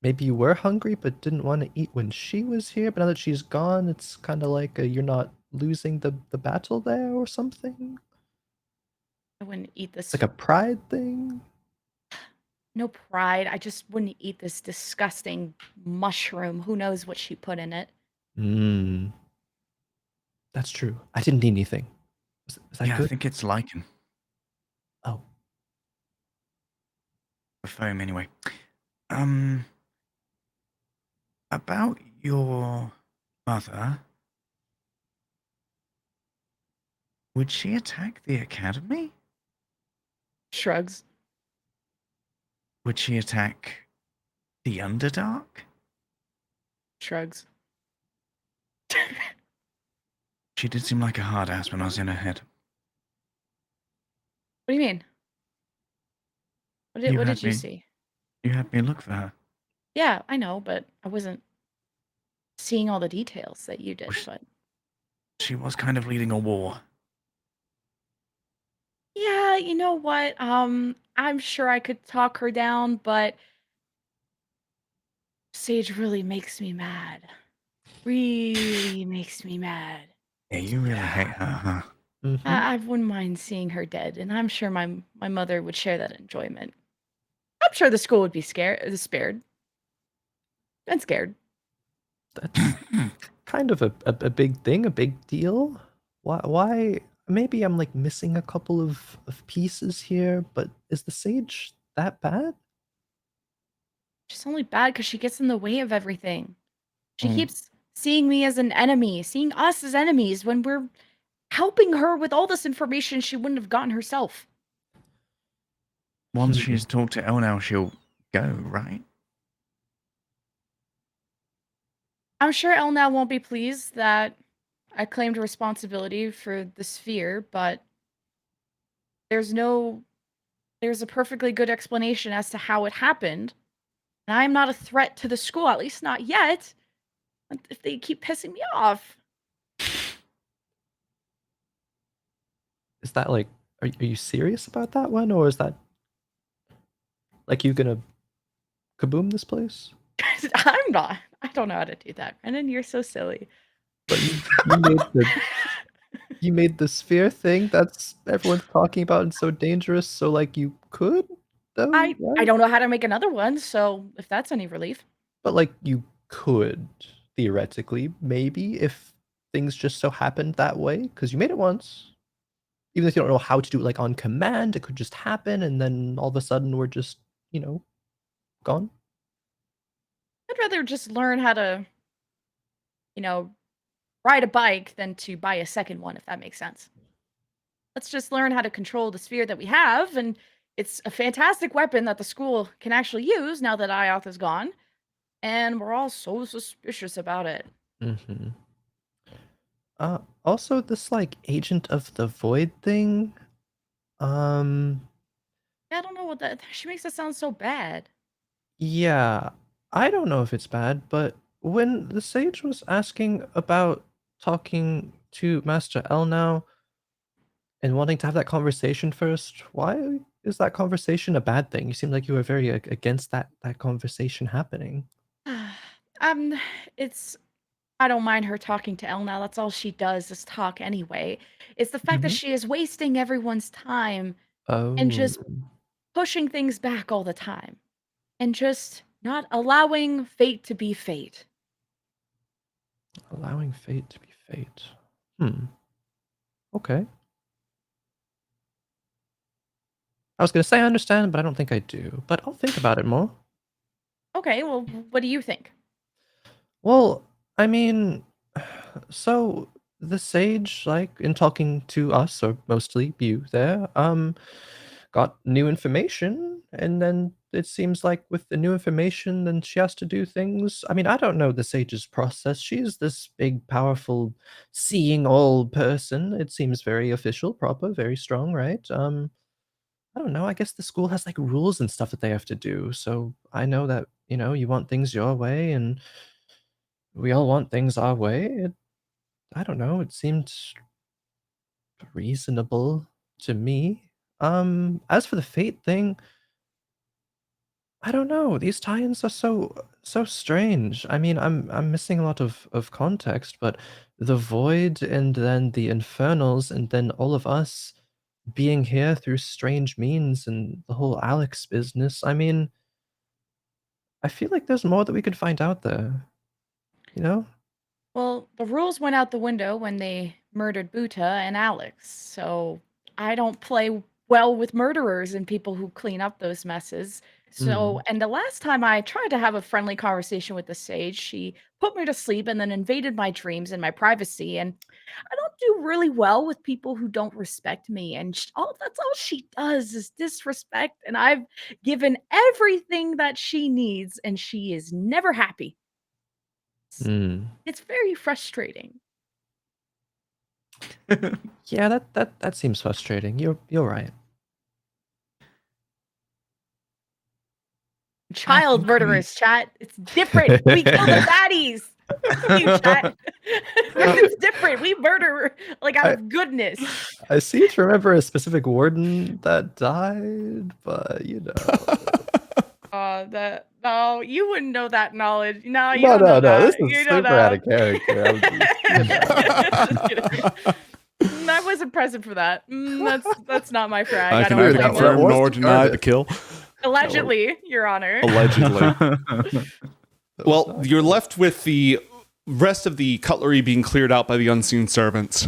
Maybe you were hungry but didn't want to eat when she was here, but now that she's gone, it's kind of like you're not losing the battle there or something. I wouldn't eat this. It's like a pride thing. No pride. I just wouldn't eat this disgusting mushroom. Who knows what she put in it? That's true. I didn't eat anything. Is that Yeah, good? I think it's lichen. Oh. The foam, anyway. About your mother, would she attack the academy? Shrugs. Would she attack the Underdark? Shrugs. She did seem like a hard ass when I was in her head. What do you mean? What You did had you me- see? You had me look for her. Yeah, I know, but I wasn't seeing all the details that you did. But She was kind of leading a war. yeah, you know what? I'm sure I could talk her down, but Sage really makes me mad. Really makes me mad. Yeah, you really hate her, huh? I wouldn't mind seeing her dead, and I'm sure my mother would share that enjoyment. I'm sure the school would be spared and scared. That's kind of a big thing, a big deal. Why? Maybe I'm like missing a couple of pieces here, but is the sage that bad? She's only bad because she gets in the way of everything. She Mm. keeps seeing me as an enemy, seeing us as enemies when we're helping her with all this information she wouldn't have gotten herself. Once she's talked to Elnau, she'll go, right? I'm sure Elnau won't be pleased that I claimed responsibility for the sphere, but there's a perfectly good explanation as to how it happened. And I'm not a threat to the school, at least not yet. If they keep pissing me off. Is that like, are you serious about that one, or is that like you gonna kaboom this place? I'm not. I don't know how to do that. Brennan, you're so silly. But you made you made the sphere thing that's everyone's talking about and so dangerous, so like you could though, I right? don't know how to make another one, so if that's any relief. But like you could theoretically, maybe if things just so happened that way, because you made it once. Even if you don't know how to do it like on command, it could just happen, and then all of a sudden we're just, gone. I'd rather just learn how to, ride a bike than to buy a second one, if that makes sense. Let's just learn how to control the sphere that we have, and it's a fantastic weapon that the school can actually use now that IOTH is gone, and we're all so suspicious about it. Mm-hmm. Also this like Agent of the Void thing. Yeah, I don't know what that. She makes it sound so bad. Yeah, I don't know if it's bad, but when the sage was asking about talking to Master L now and wanting to have that conversation first, why is that conversation a bad thing? You seem like you were very against that conversation happening. um, it's. I don't mind her talking to Elle now. That's all she does is talk anyway. It's the fact that Mhm. she is wasting everyone's time and Oh, just pushing things back all the time and just not allowing fate to be fate. allowing fate to be fate. Okay. I was gonna say I understand, but I don't think I do. But I'll think about it more. Okay, well, what do you think? Well, I mean, so the sage, like in talking to us, or mostly you there, got new information, and then it seems like with the new information, then she has to do things. I mean, I don't know the sage's process. She's this big, powerful, seeing all person. It seems very official, proper, very strong, right? I don't know. I guess the school has like rules and stuff that they have to do. So I know that, you want things your way and we all want things our way. I don't know. It seemed reasonable to me. As for the fate thing, I don't know. These tie-ins are so strange. I mean, I'm missing a lot of context, but the void and then the infernals and then all of us being here through strange means and the whole Alex business. I mean, I feel like there's more that we could find out there. You know? Well, the rules went out the window when they murdered Buta and Alex, so I don't play well with murderers and people who clean up those messes. So, Mm. and the last time I tried to have a friendly conversation with the sage, she put me to sleep and then invaded my dreams and my privacy. And I don't do really well with people who don't respect me. And that's all she does is disrespect. And I've given everything that she needs, and she is never happy. Mm. It's very frustrating. Yeah, that seems frustrating. You're right. Child think we- murderers, chat. It's different. We kill the baddies. You chat. It's different. We murder like out of goodness. I seem to remember a specific warden that died, but No, you wouldn't know that knowledge. No, you No, don't know no, that. this is You don't super know. out of character. Just kidding. I wasn't present for that. That's not my frag. I I can don't that claim was- it. confirm was nor the deny Garnet. the kill. Allegedly, Your Honor. Allegedly. Well, you're left with the rest of the cutlery being cleared out by the unseen servants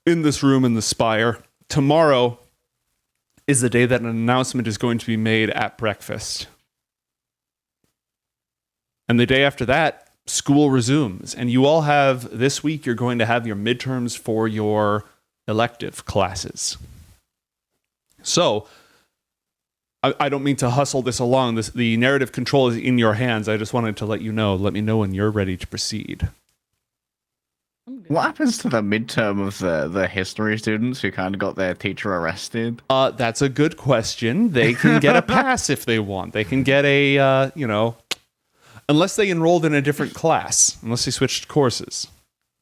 in this room in the spire. Tomorrow is the day that an announcement is going to be made at breakfast. And the day after that, school resumes. And you all have, this week, you're going to have your midterms for your elective classes. So, I don't mean to hustle this along. The narrative control is in your hands. I just wanted to let you know. Let me know when you're ready to proceed. What happens to the midterm of the history students who kind of got their teacher arrested? That's a good question. They can get a pass if they want. They can get a, unless they enrolled in a different class, unless they switched courses.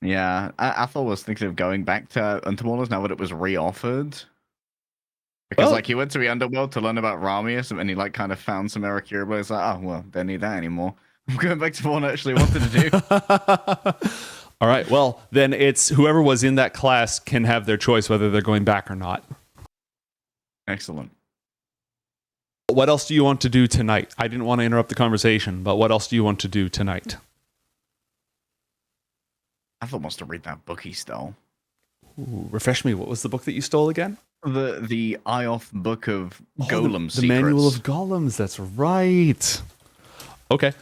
Yeah, Athel was thinking of going back to Untermallers now that it was reoffered. Because Well- he went to the underworld to learn about Ramius, and he kind of found some Eric Urba. It's like, oh well, don't need that anymore. I'm going back to what I actually wanted to do. All right. Well, then it's whoever was in that class can have their choice whether they're going back or not. Excellent. What else do you want to do tonight? I didn't want to interrupt the conversation, but what else do you want to do tonight? Athel wants to read that book he stole. Ooh, refresh me. What was the book that you stole again? The IOTH book of Golem the Manual of Secrets. Golems. That's right. Okay.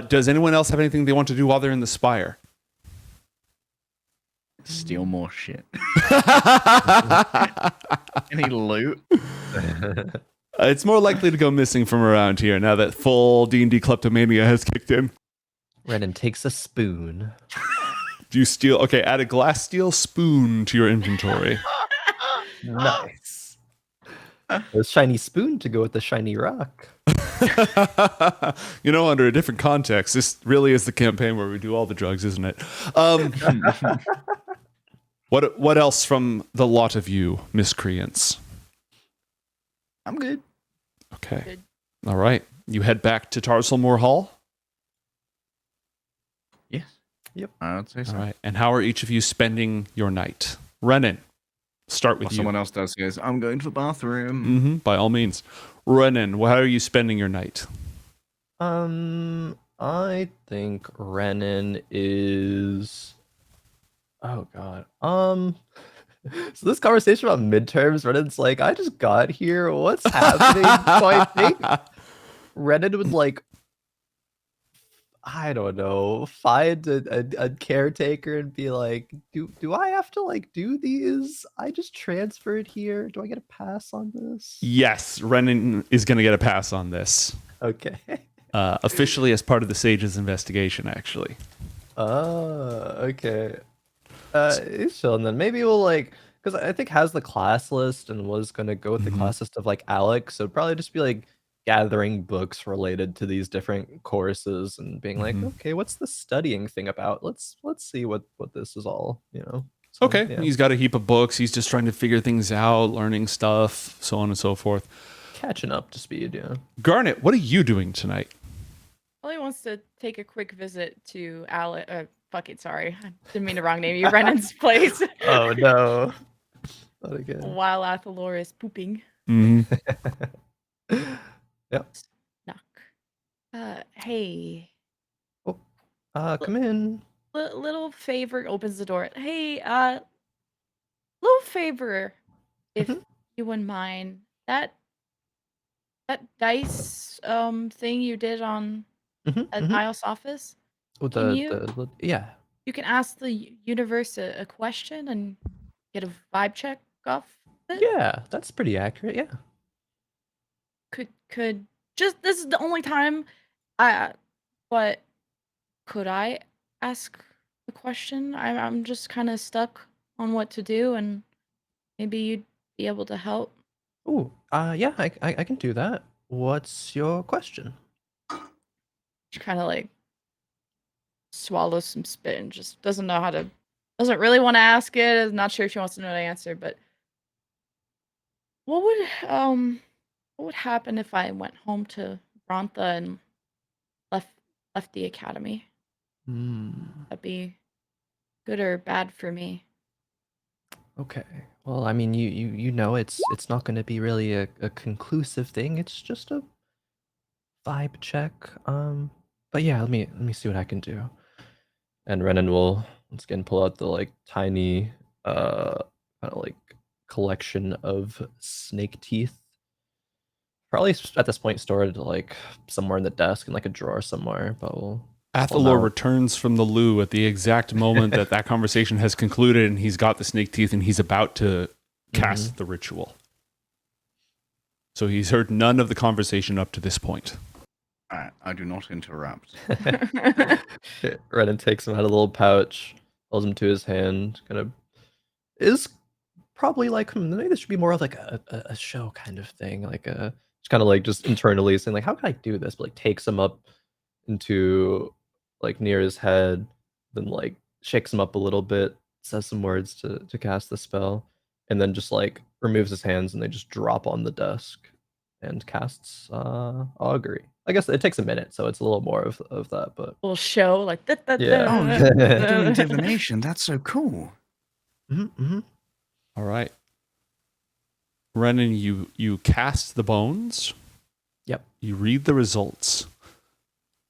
Does anyone else have anything they want to do while they're in the spire? Steal more shit. Any loot? It's more likely to go missing from around here now that full D&D kleptomania has kicked in. Renan takes a spoon. Do you steal? Okay, add a glass steel spoon to your inventory. Nice. A shiny spoon to go with the shiny rock. You know, under a different context, this really is the campaign where we do all the drugs, isn't it? What else from the lot of you, miscreants? I'm good. Okay. Good. All right. You head back to Tarselmore Hall. Yes. Yep. I would say so. All right. And how are each of you spending your night? Renan, start with While you. someone else does goes, I'm going to the bathroom. By all means. Renan, how are you spending your night? I think Renan is. Oh God. So this conversation about midterms, Renan's like, I just got here. What's happening? So I think Renan would like, I don't know, find a caretaker and be like, do I have to like do these? I just transferred here. Do I get a pass on this? Yes, Renan is going to get a pass on this. Okay. Officially as part of the Sage's investigation, actually. Okay. He's chilling then. Maybe we'll like, because I think has the class list and was gonna go with the class list of like Alex. So it'd probably just be like gathering books related to these different courses and being like, okay, what's the studying thing about? Let's see what this is all, you know. So, Okay, yeah. he's got a heap of books. He's just trying to figure things out, learning stuff, so on and so forth. Catching up to speed, yeah. Garnet, what are you doing tonight? Well, he wants to take a quick visit to fuck it, sorry. I didn't mean to wrong name you. Renan's place. Oh no. Not again. While Athalor is pooping. Mm-hmm. Yep. Knock. Hey. Come in. Little favor, opens the door. Hey, little favor, if you wouldn't mind. That dice thing you did on at IOTH's office. Oh, yeah. You can ask the universe a question and get a vibe check off it. Yeah, that's pretty accurate, yeah. Could just this is the only time but could I ask a question? I'm just kind of stuck on what to do, and maybe you'd be able to help. Oh, yeah, I can do that. What's your question? She kind of like swallows some spit and just doesn't really want to ask it. Is not sure if she wants to know the answer, but what would happen if I went home to Brontha and left the academy? That'd be good or bad for me. Okay. Well, I mean, you know, it's not going to be really a conclusive thing. It's just a vibe check. But yeah, let me see what I can do. And Renan will once again pull out the like tiny kind of like collection of snake teeth. Probably at this point stored like somewhere in the desk in like a drawer somewhere, but we'll Athalor returns from the loo at the exact moment that conversation has concluded, and he's got the snake teeth and he's about to cast the ritual. So he's heard none of the conversation up to this point. I do not interrupt. Renan takes him out of a little pouch, holds him to his hand, kind of is probably like, maybe this should be more of like a show kind of thing, like just kind of like just internally saying like, how can I do this? But like takes him up into like near his head, then like shakes him up a little bit, says some words to cast the spell, and then just like removes his hands and they just drop on the desk. and casts augury. I guess it takes a minute, so it's a little more of that, but Little show like that. Yeah. Oh, you're doing divination. That's so cool. All right. Renan, you cast the bones. Yep. You read the results.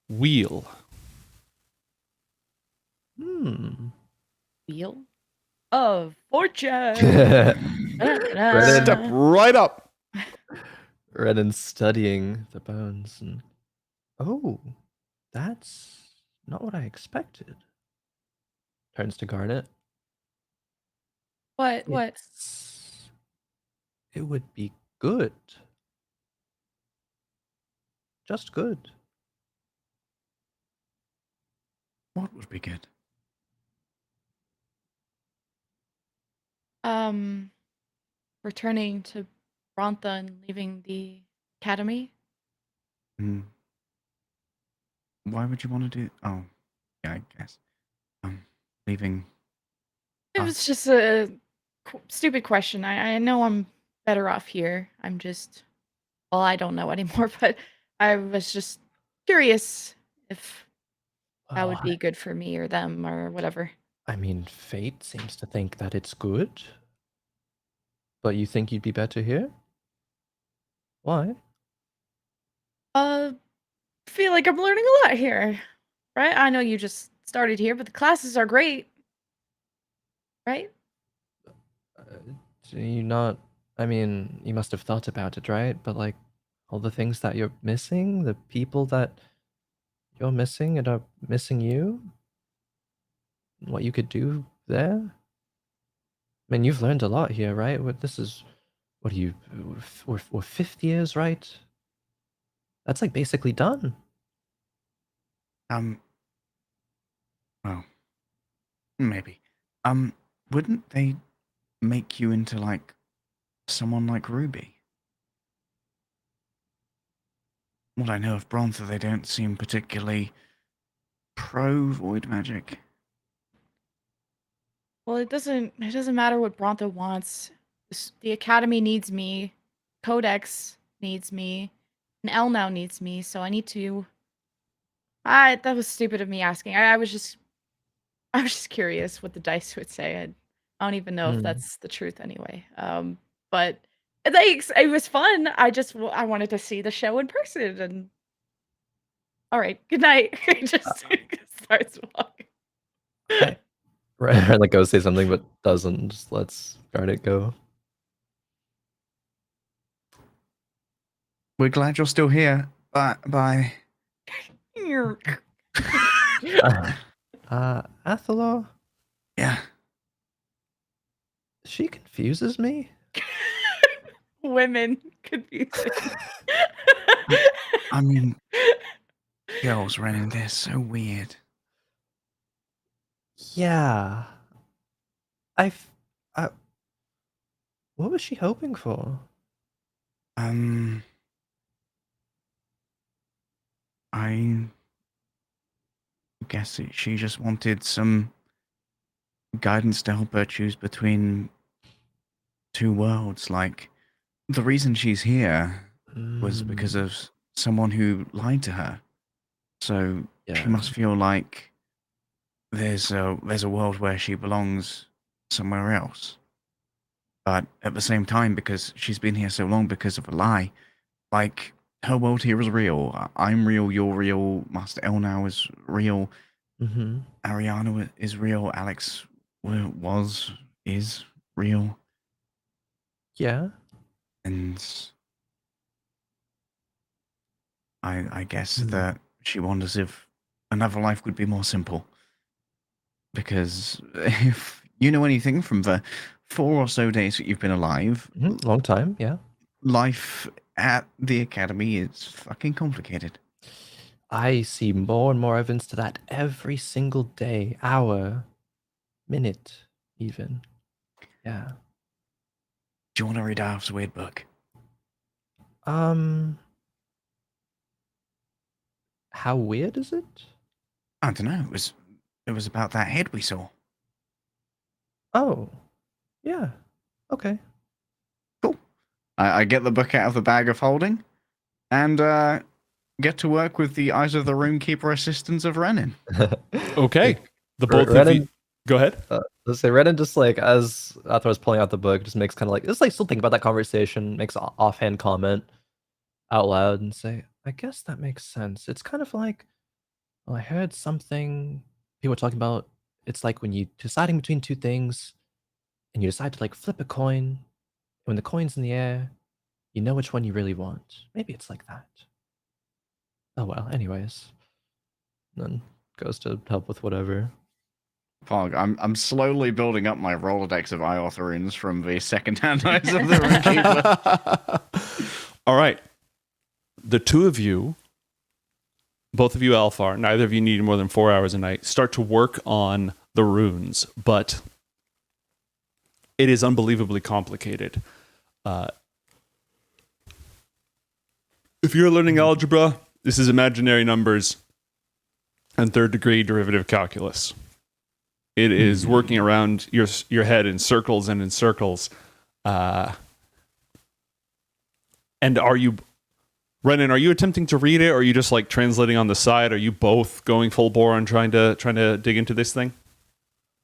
Wheel. Wheel of Fortune. Renan- Step right up. Renan studying the bones and oh, that's not what I expected. Turns to Garnet. What? It would be good. Just good. What would be good? Returning to Brontha and leaving the academy. Hmm. Why would you want to do? Oh, yeah, I guess. Leaving. It was just a stupid question. I know I'm better off here. I'm just, well, I don't know anymore, but I was just curious if that would be good for me or them or whatever. I mean, fate seems to think that it's good. But you think you'd be better here? Why? Feel like I'm learning a lot here, right? I know you just started here, but the classes are great, right? Do you not? I mean, you must have thought about it, right? But like, all the things that you're missing, the people that you're missing and are missing you, what you could do there. I mean, you've learned a lot here, right? This is, what are you? We're 5th years, right? That's like basically done. Well, maybe. Wouldn't they make you into like someone like Ruby? What I know of Bronzer, they don't seem particularly pro void magic. Well, it doesn't matter what Brontha wants. The academy needs me. Codex needs me. And L now needs me, so I need to. That was stupid of me asking. I was just curious what the dice would say. I don't even know if that's the truth anyway. But it was fun. I wanted to see the show in person. And all right, good night. Just starts walking. Right, like go say something, but doesn't. Just lets Garnet go. We're glad you're still here. Bye. Athalor, Yeah. she confuses me. Women confusing. I mean, girls running this so weird. Yeah. What was she hoping for? I guess she just wanted some guidance to help her choose between two worlds. Like, the reason she's here was because of someone who lied to her. So she must feel like there's a world where she belongs somewhere else. But at the same time, because she's been here so long because of a lie, like, her world here is real. I'm real, you're real, Master L now is real. Arianna is real, Alex is real. Yeah. And I guess that she wonders if another life would be more simple. Because if you know anything from the 4 or so days that you've been alive, Long time, yeah. life at the academy is fucking complicated. I see more and more evidence to that every single day, hour, minute, even. Yeah. Do you want to read Alf's weird book? How weird is it? I don't know. It was about that head we saw. Oh, yeah. Okay. Cool. I get the book out of the bag of holding, and get to work with the Eyes of the Roomkeeper assistants of Renin. Okay. The both of you. Go ahead. Let's say Renan just like as Athalor was pulling out the book, just makes kind of like just like still think about that conversation, makes an offhand comment out loud and say, I guess that makes sense. It's kind of like, well, I heard something people were talking about. It's like when you deciding between two things and you decide to like flip a coin. When the coin's in the air, you know which one you really want. Maybe it's like that. Oh well, anyways. Then goes to help with whatever. Pog, I'm slowly building up my Rolodex of IOTH runes from the second-hand Eyes of the Roomkeeper. All right. The two of you, both of you Alfar, neither of you need more than 4 hours a night, start to work on the runes, but it is unbelievably complicated. If you're learning algebra, this is imaginary numbers and third-degree derivative calculus. It is working around your head in circles and in circles. And Renan, are you attempting to read it, or are you just like translating on the side? Are you both going full bore and trying to dig into this thing?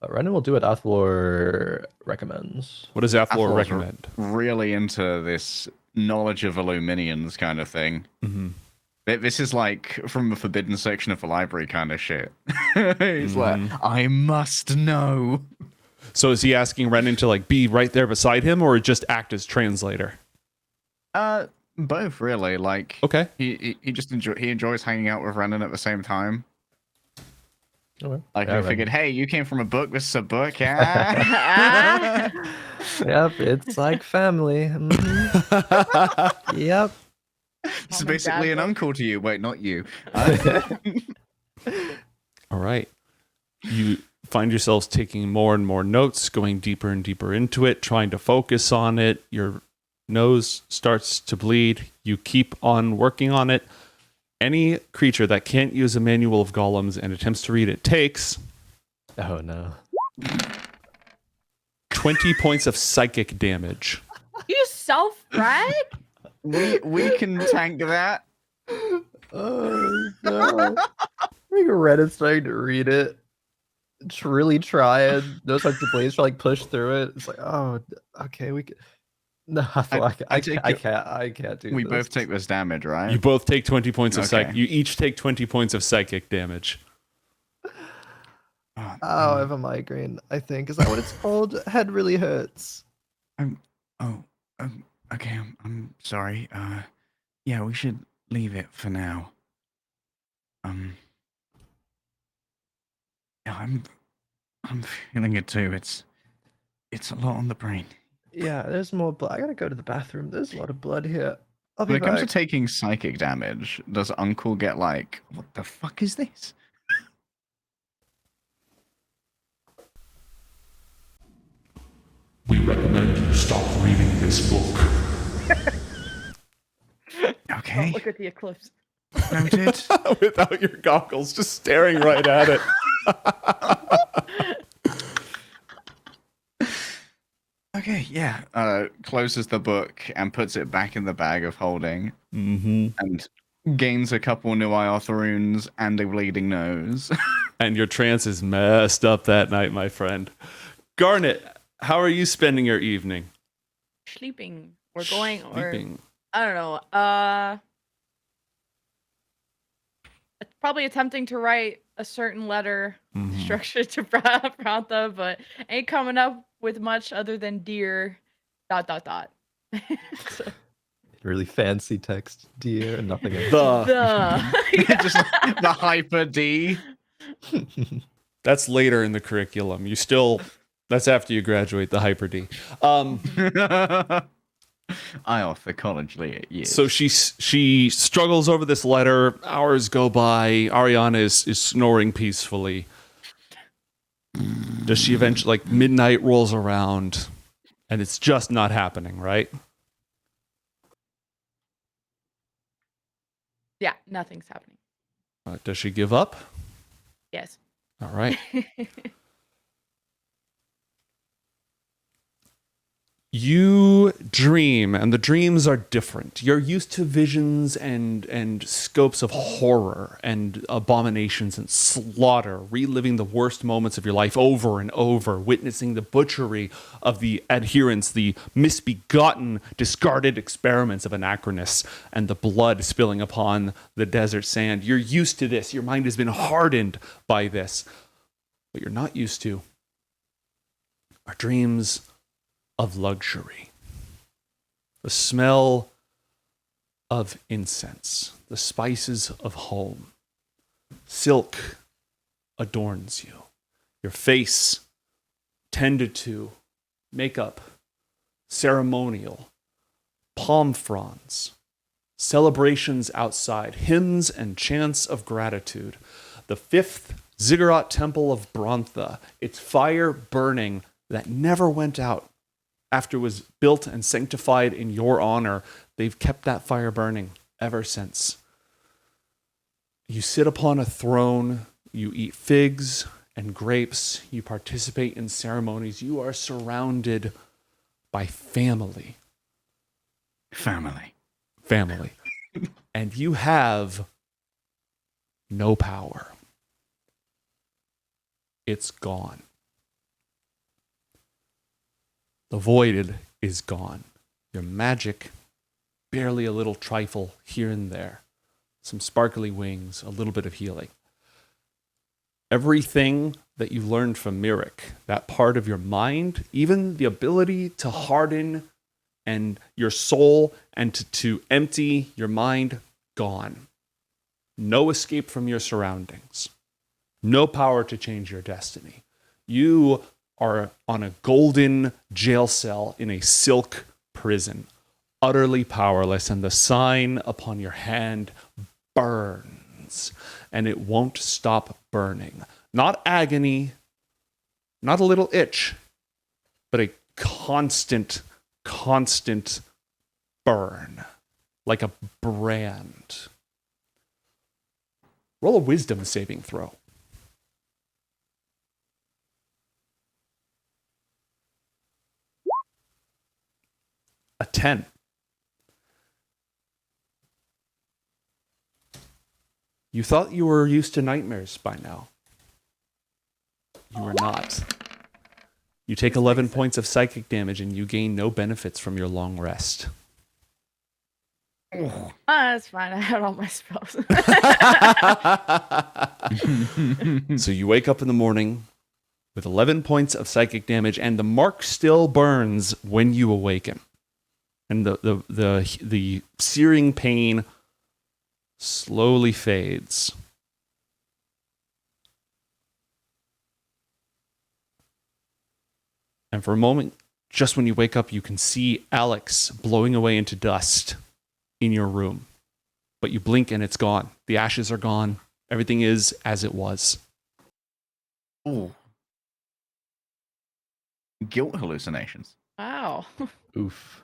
Renan will do what Athalor recommends. What does Athalor Athalor's recommend? Really into this knowledge of Illuminians kind of thing. Mm-hmm. This is like from the forbidden section of the library kind of shit. He's like, I must know. So is he asking Renan to like be right there beside him, or just act as translator? Both really. Like, Okay. He just enjoys hanging out with Renan at the same time. Okay. Like, Yeah, we figured, hey, you came from a book. This is a book. Yeah. Yep, it's like family. Mhm. Yep. This is basically an uncle to you. Wait, not you. All right. You find yourselves taking more and more notes, going deeper and deeper into it, trying to focus on it. Your nose starts to bleed. You keep on working on it. Any creature that can't use a manual of golems and attempts to read it takes Oh no. 20 points of psychic damage. You self-frag? we can tank that. Oh no. I think Reddit's starting to read it. It's really trying. Those types of blades to like push through it. It's like, oh, okay, we can. No, I can't do We this. both take this damage, right? You both take 20 points of Okay. psychic. You each take 20 points of psychic damage. Oh, I have a migraine, I think. Is that what it's called? Head really hurts. Okay, I'm sorry. Yeah, we should leave it for now. Yeah, I'm feeling it too. It's a lot on the brain. Yeah, there's more blood. I gotta go to the bathroom. There's a lot of blood here. I'll be When it comes to back. taking psychic damage, does Uncle get like, what the fuck is this? We recommend you stop reading this book. Okay, Look at the eclipse. noted. Without your goggles, just staring right at it. Okay, yeah. Closes the book and puts it back in the bag of holding, Mm-hmm. and gains a couple new IOTH runes and a bleeding nose. And your trance is messed up that night, my friend. Garnet, how are you spending your evening? Sleeping. Or going, or Sleeping. I don't know. It's probably attempting to write a certain letter Mhm. structured to Prantha, but ain't coming up with much other than dear ... So, Really fancy text, dear, and nothing else. The Just like the hyper D. That's later in the curriculum. That's after you graduate the hyper D. IOTH, the college years. So she struggles over this letter. Hours go by. Arianna is snoring peacefully. Does she eventually, like, midnight rolls around and it's just not happening, right? yeah, nothing's happening. Does she give up? Yes. All right. You dream, and the dreams are different. You're used to visions and scopes of horror and abominations and slaughter, reliving the worst moments of your life over and over, witnessing the butchery of the adherents, the misbegotten, discarded experiments of Anacronus, and the blood spilling upon the desert sand. You're used to this. Your mind has been hardened by this. What you're not used to are dreams of luxury, the smell of incense, the spices of home. Silk adorns you, your face tended to, makeup, ceremonial, palm fronds, celebrations outside, hymns and chants of gratitude. The fifth ziggurat temple of Brontha, its fire burning that never went out. After it was built and sanctified in your honor, they've kept that fire burning ever since. You sit upon a throne, you eat figs and grapes, you participate in ceremonies, you are surrounded by family. Family. And you have no power. It's gone. The void is gone. Your magic, barely a little trifle here and there. Some sparkly wings, a little bit of healing. Everything that you learned from Myrick, that part of your mind, even the ability to harden and your soul and to empty your mind, gone. No escape from your surroundings. No power to change your destiny. You are on a golden jail cell in a silk prison, utterly powerless, and the sign upon your hand burns, and it won't stop burning. Not agony, not a little itch, but a constant burn, like a brand. Roll a wisdom saving throw. A 10. You thought you were used to nightmares by now. You were not. You take 11 points of psychic damage and you gain no benefits from your long rest. Oh, that's fine. I had all my spells. So you wake up in the morning with 11 points of psychic damage, and the mark still burns when you awaken. And the searing pain slowly fades. And for a moment, just when you wake up, you can see Alex blowing away into dust in your room. But you blink and it's gone. The ashes are gone. Everything is as it was. Oh. Guilt hallucinations. Wow. Oof.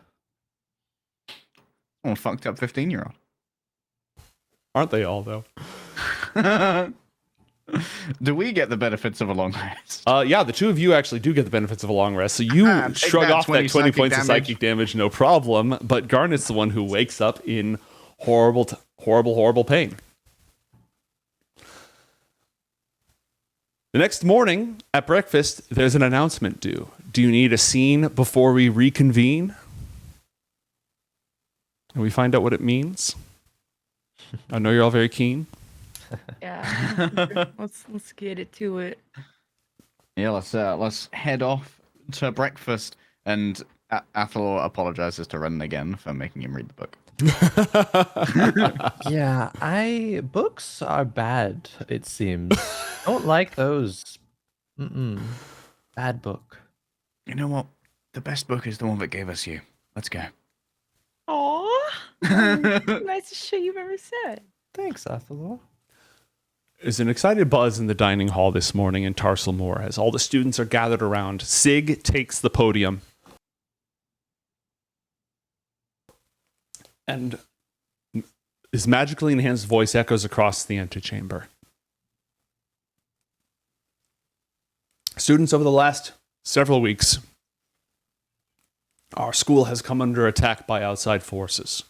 Oh, fucked up 15-year-old. Aren't they all, though? Do we get the benefits of a long rest? Yeah, the two of you actually do get the benefits of a long rest. So you Take shrug that off that 20 points of damage. psychic damage, no problem. But Garnet's the one who wakes up in horrible pain. The next morning at breakfast, there's an announcement due. Do you need a scene before we reconvene? And we find out what it means. I know you're all very keen. Yeah. let's get it to it. Yeah, let's head off to breakfast. And Athalor apologizes to Ren again for making him read the book. Yeah, books are bad, it seems. Don't like those. Bad book. You know what? The best book is the one that gave us you. Let's go. Aw. Nicest shit you've ever said. Thanks, Athalor. There's an excited buzz in the dining hall this morning in Tarsal Moor as all the students are gathered around. Sig takes the podium. And his magically enhanced voice echoes across the antechamber. Students, over the last several weeks, Our school has come under attack by outside forces.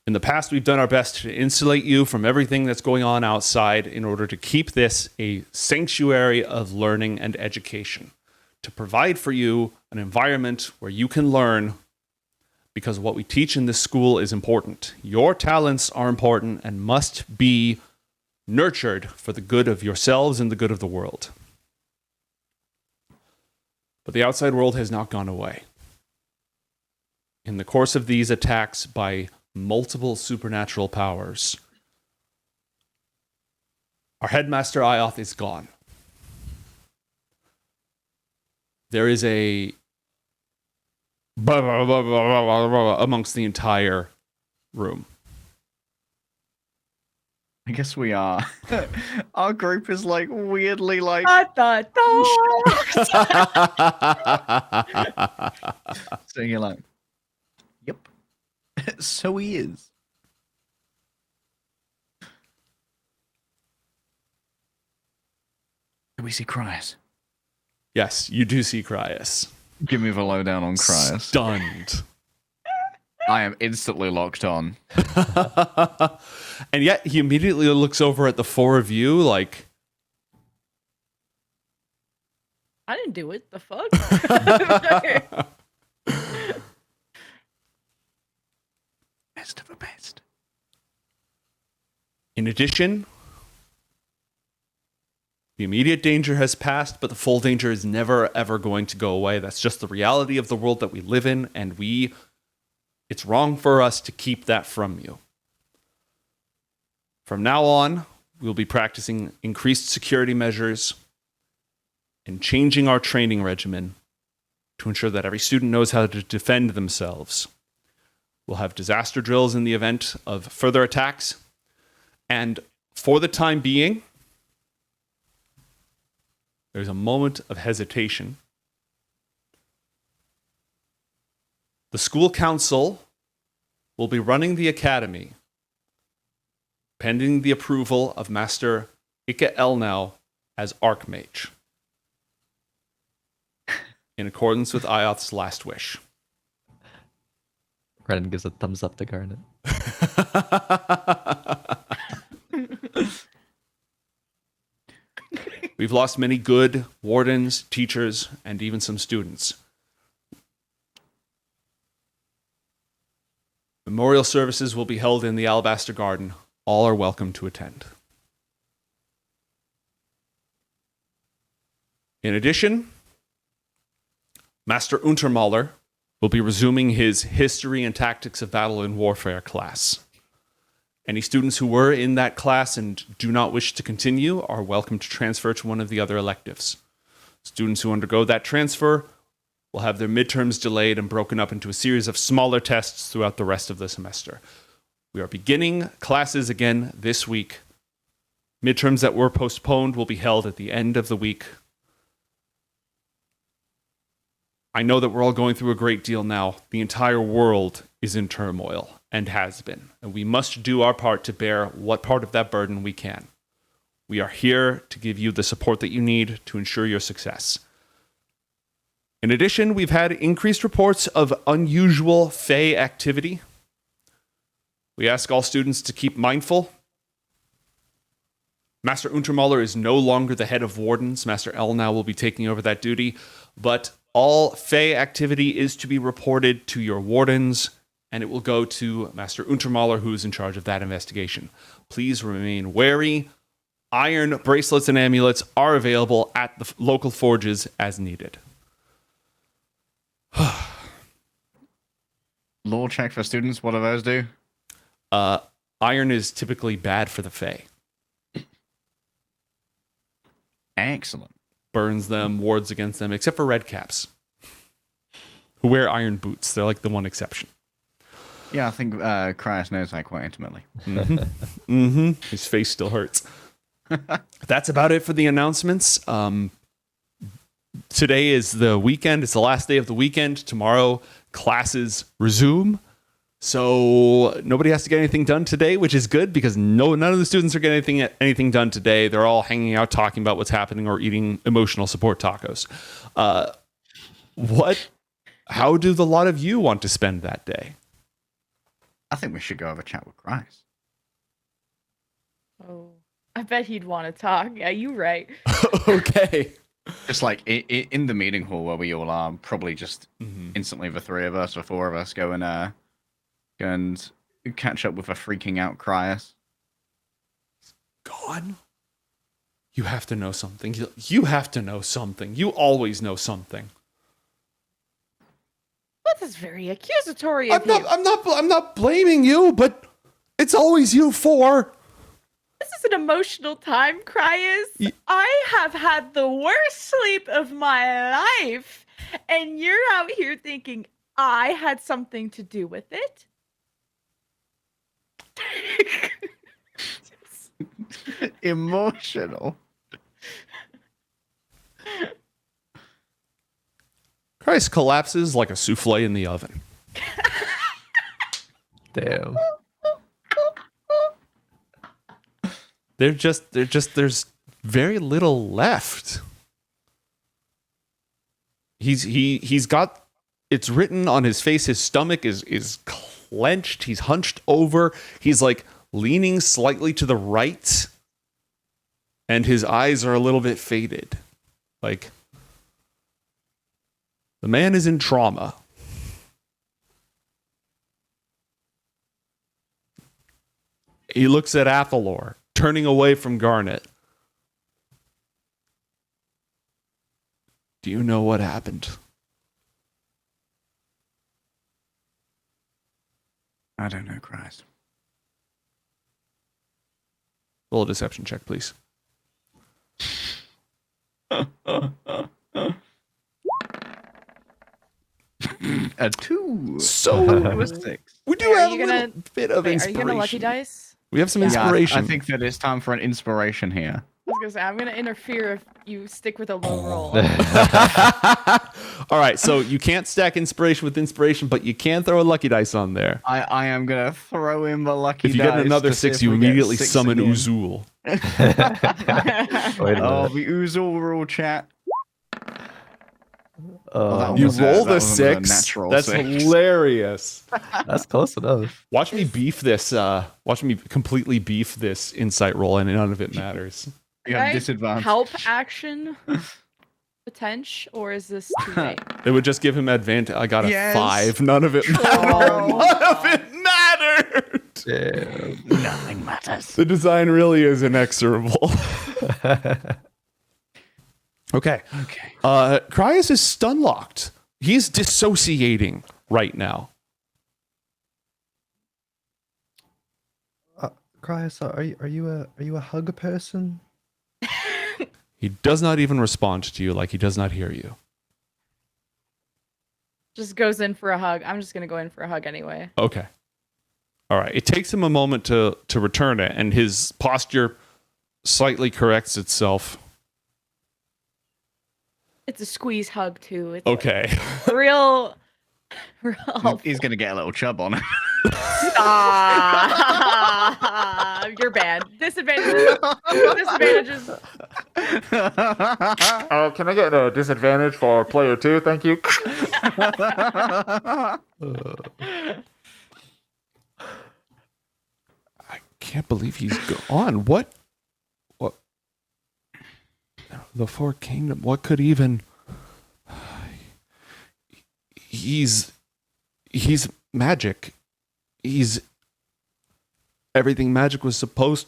In the past, we've done our best to insulate you from everything that's going on outside in order to keep this a sanctuary of learning and education, to provide for you an environment where you can learn, because what we teach in this school is important. Your talents are important and must be nurtured for the good of yourselves and the good of the world. But the outside world has not gone away. In the course of these attacks by multiple supernatural powers, our headmaster IOTH is gone. There is a amongst the entire room. I guess we are. Our group is like weirdly like. So you're like, yep. So he is. Do we see Cryas? Yes, you do see Cryas. Give me the lowdown on Cryas. Stunned. I am instantly locked on. And yet he immediately looks over at the four of you like, I didn't do it. The fuck? Best of the best. in addition, the immediate danger has passed, but the full danger is never, ever going to go away. That's just the reality of the world that we live in, and it's wrong for us to keep that from you. From now on, we'll be practicing increased security measures and changing our training regimen to ensure that every student knows how to defend themselves. We'll have disaster drills in the event of further attacks, and for the time being, there's a moment of hesitation. The school council will be running the academy pending the approval of Master Elnau as Archmage, in accordance with IOTH's last wish. Renan gives a thumbs up to Garnet. We've lost many good wardens, teachers, and even some students. Memorial services will be held in the Alabaster Garden. All are welcome to attend. In addition, Master Untermaler will be resuming his History and Tactics of Battle and Warfare class. Any students who were in that class and do not wish to continue are welcome to transfer to one of the other electives. Students who undergo that transfer will have their midterms delayed and broken up into a series of smaller tests throughout the rest of the semester. We are beginning classes again this week. Midterms that were postponed will be held at the end of the week. I know that we're all going through a great deal now. The entire world is in turmoil and has been, and we must do our part to bear what part of that burden we can. We are here to give you the support that you need to ensure your success. In addition, we've had increased reports of unusual Fey activity. We ask all students to keep mindful. Master Untermaler is no longer the head of wardens. Master Elnau will be taking over that duty, but all Fey activity is to be reported to your wardens, and it will go to Master Untermaler, who is in charge of that investigation. Please remain wary. Iron bracelets and amulets are available at the local forges as needed. Law check for students, what do those do? Iron is typically bad for the Fey. Excellent. Burns them, wards against them, except for red caps, who wear iron boots. They're like the one exception. Yeah, I think Cryas knows that quite intimately. His face still hurts. That's about it for the announcements. Today is the weekend. It's the last day of the weekend. Tomorrow, classes resume. So nobody has to get anything done today, which is good because none of the students are getting anything done today. They're all hanging out, talking about what's happening, or eating emotional support tacos. How do the lot of you want to spend that day? I think we should go have a chat with Christ. Oh, I bet he'd want to talk. Yeah, you right. Okay. Just like in the meeting hall where we all are, probably just instantly the three of us or four of us go and catch up with a freaking out Cryus. Gone? You have to know something. You have to know something. You always know something. Well, that's very accusatory of you. I'm not blaming you, but it's always you four. This is an emotional time, Cryus. I have had the worst sleep of my life, and you're out here thinking I had something to do with it? Emotional. Christ collapses like a souffle in the oven. Damn. There's very little left. He's got, it's written on his face. His stomach is clenched. He's hunched over. He's like leaning slightly to the right. And his eyes are a little bit faded. Like, the man is in trauma. He looks at Athalor, turning away from Garnet. Do you know what happened? I don't know, Christ. Roll a deception check, please. A 2. So It was 6. we do Are have a you little gonna- bit of Wait, are you inspiration. gonna lucky dice? We have some Yeah, inspiration. I think that it's time for an inspiration here. I was gonna say I'm gonna interfere if you stick with a low roll. All right, so you can't stack inspiration with inspiration, but you can throw a lucky dice on there. I am gonna throw in the lucky If you dice get another to see 6, if you we get immediately 6 summon again. Uzul. Wait a Oh, minute. the Uzul rule chat. Oh, You was a- roll that the was a 6. natural That's 6. hilarious. that's close enough. Watch me beef this. Watch me completely beef this insight roll, and none of it matters. You Can I have disadvantage. help action potential, or is this too late? It would just give him advantage. I got a Yes. 5. None of it mattered. None of it mattered. Damn. Nothing matters. The design really is inexorable. Okay. Cryus is stun locked. He's dissociating right now. Cryus, are you a hug person? He does not even respond to you, like he does not hear you. Just goes in for a hug. I'm just gonna go in for a hug anyway. Okay. All right. It takes him a moment to return it, and his posture slightly corrects itself. It's a squeeze hug too. It's Okay. like real. He's gonna get a little chub on it. Stop. You're bad. Disadvantages. Disadvantages. Can I get a disadvantage for player 2? Thank you. I can't believe he's gone. What? The Four Kingdom. What could even? He's magic. He's everything magic was supposed.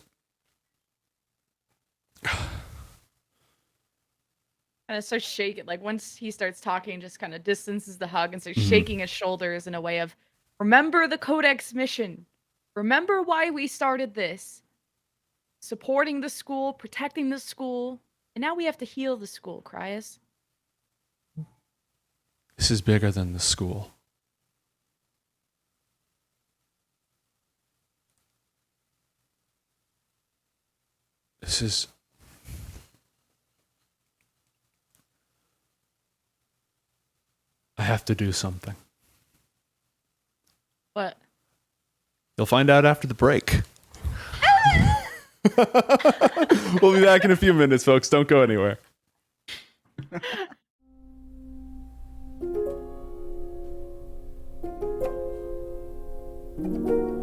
And it starts shaking. Like once he starts talking, just kind of distances the hug and starts shaking his shoulders in a way of, remember the Codex mission. Remember why we started this. Supporting the school, protecting the school. And now we have to heal the school, Cryus. This is bigger than the school. This is. I have to do something. What? You'll find out after the break. We'll be back in a few minutes, folks. Don't go anywhere. you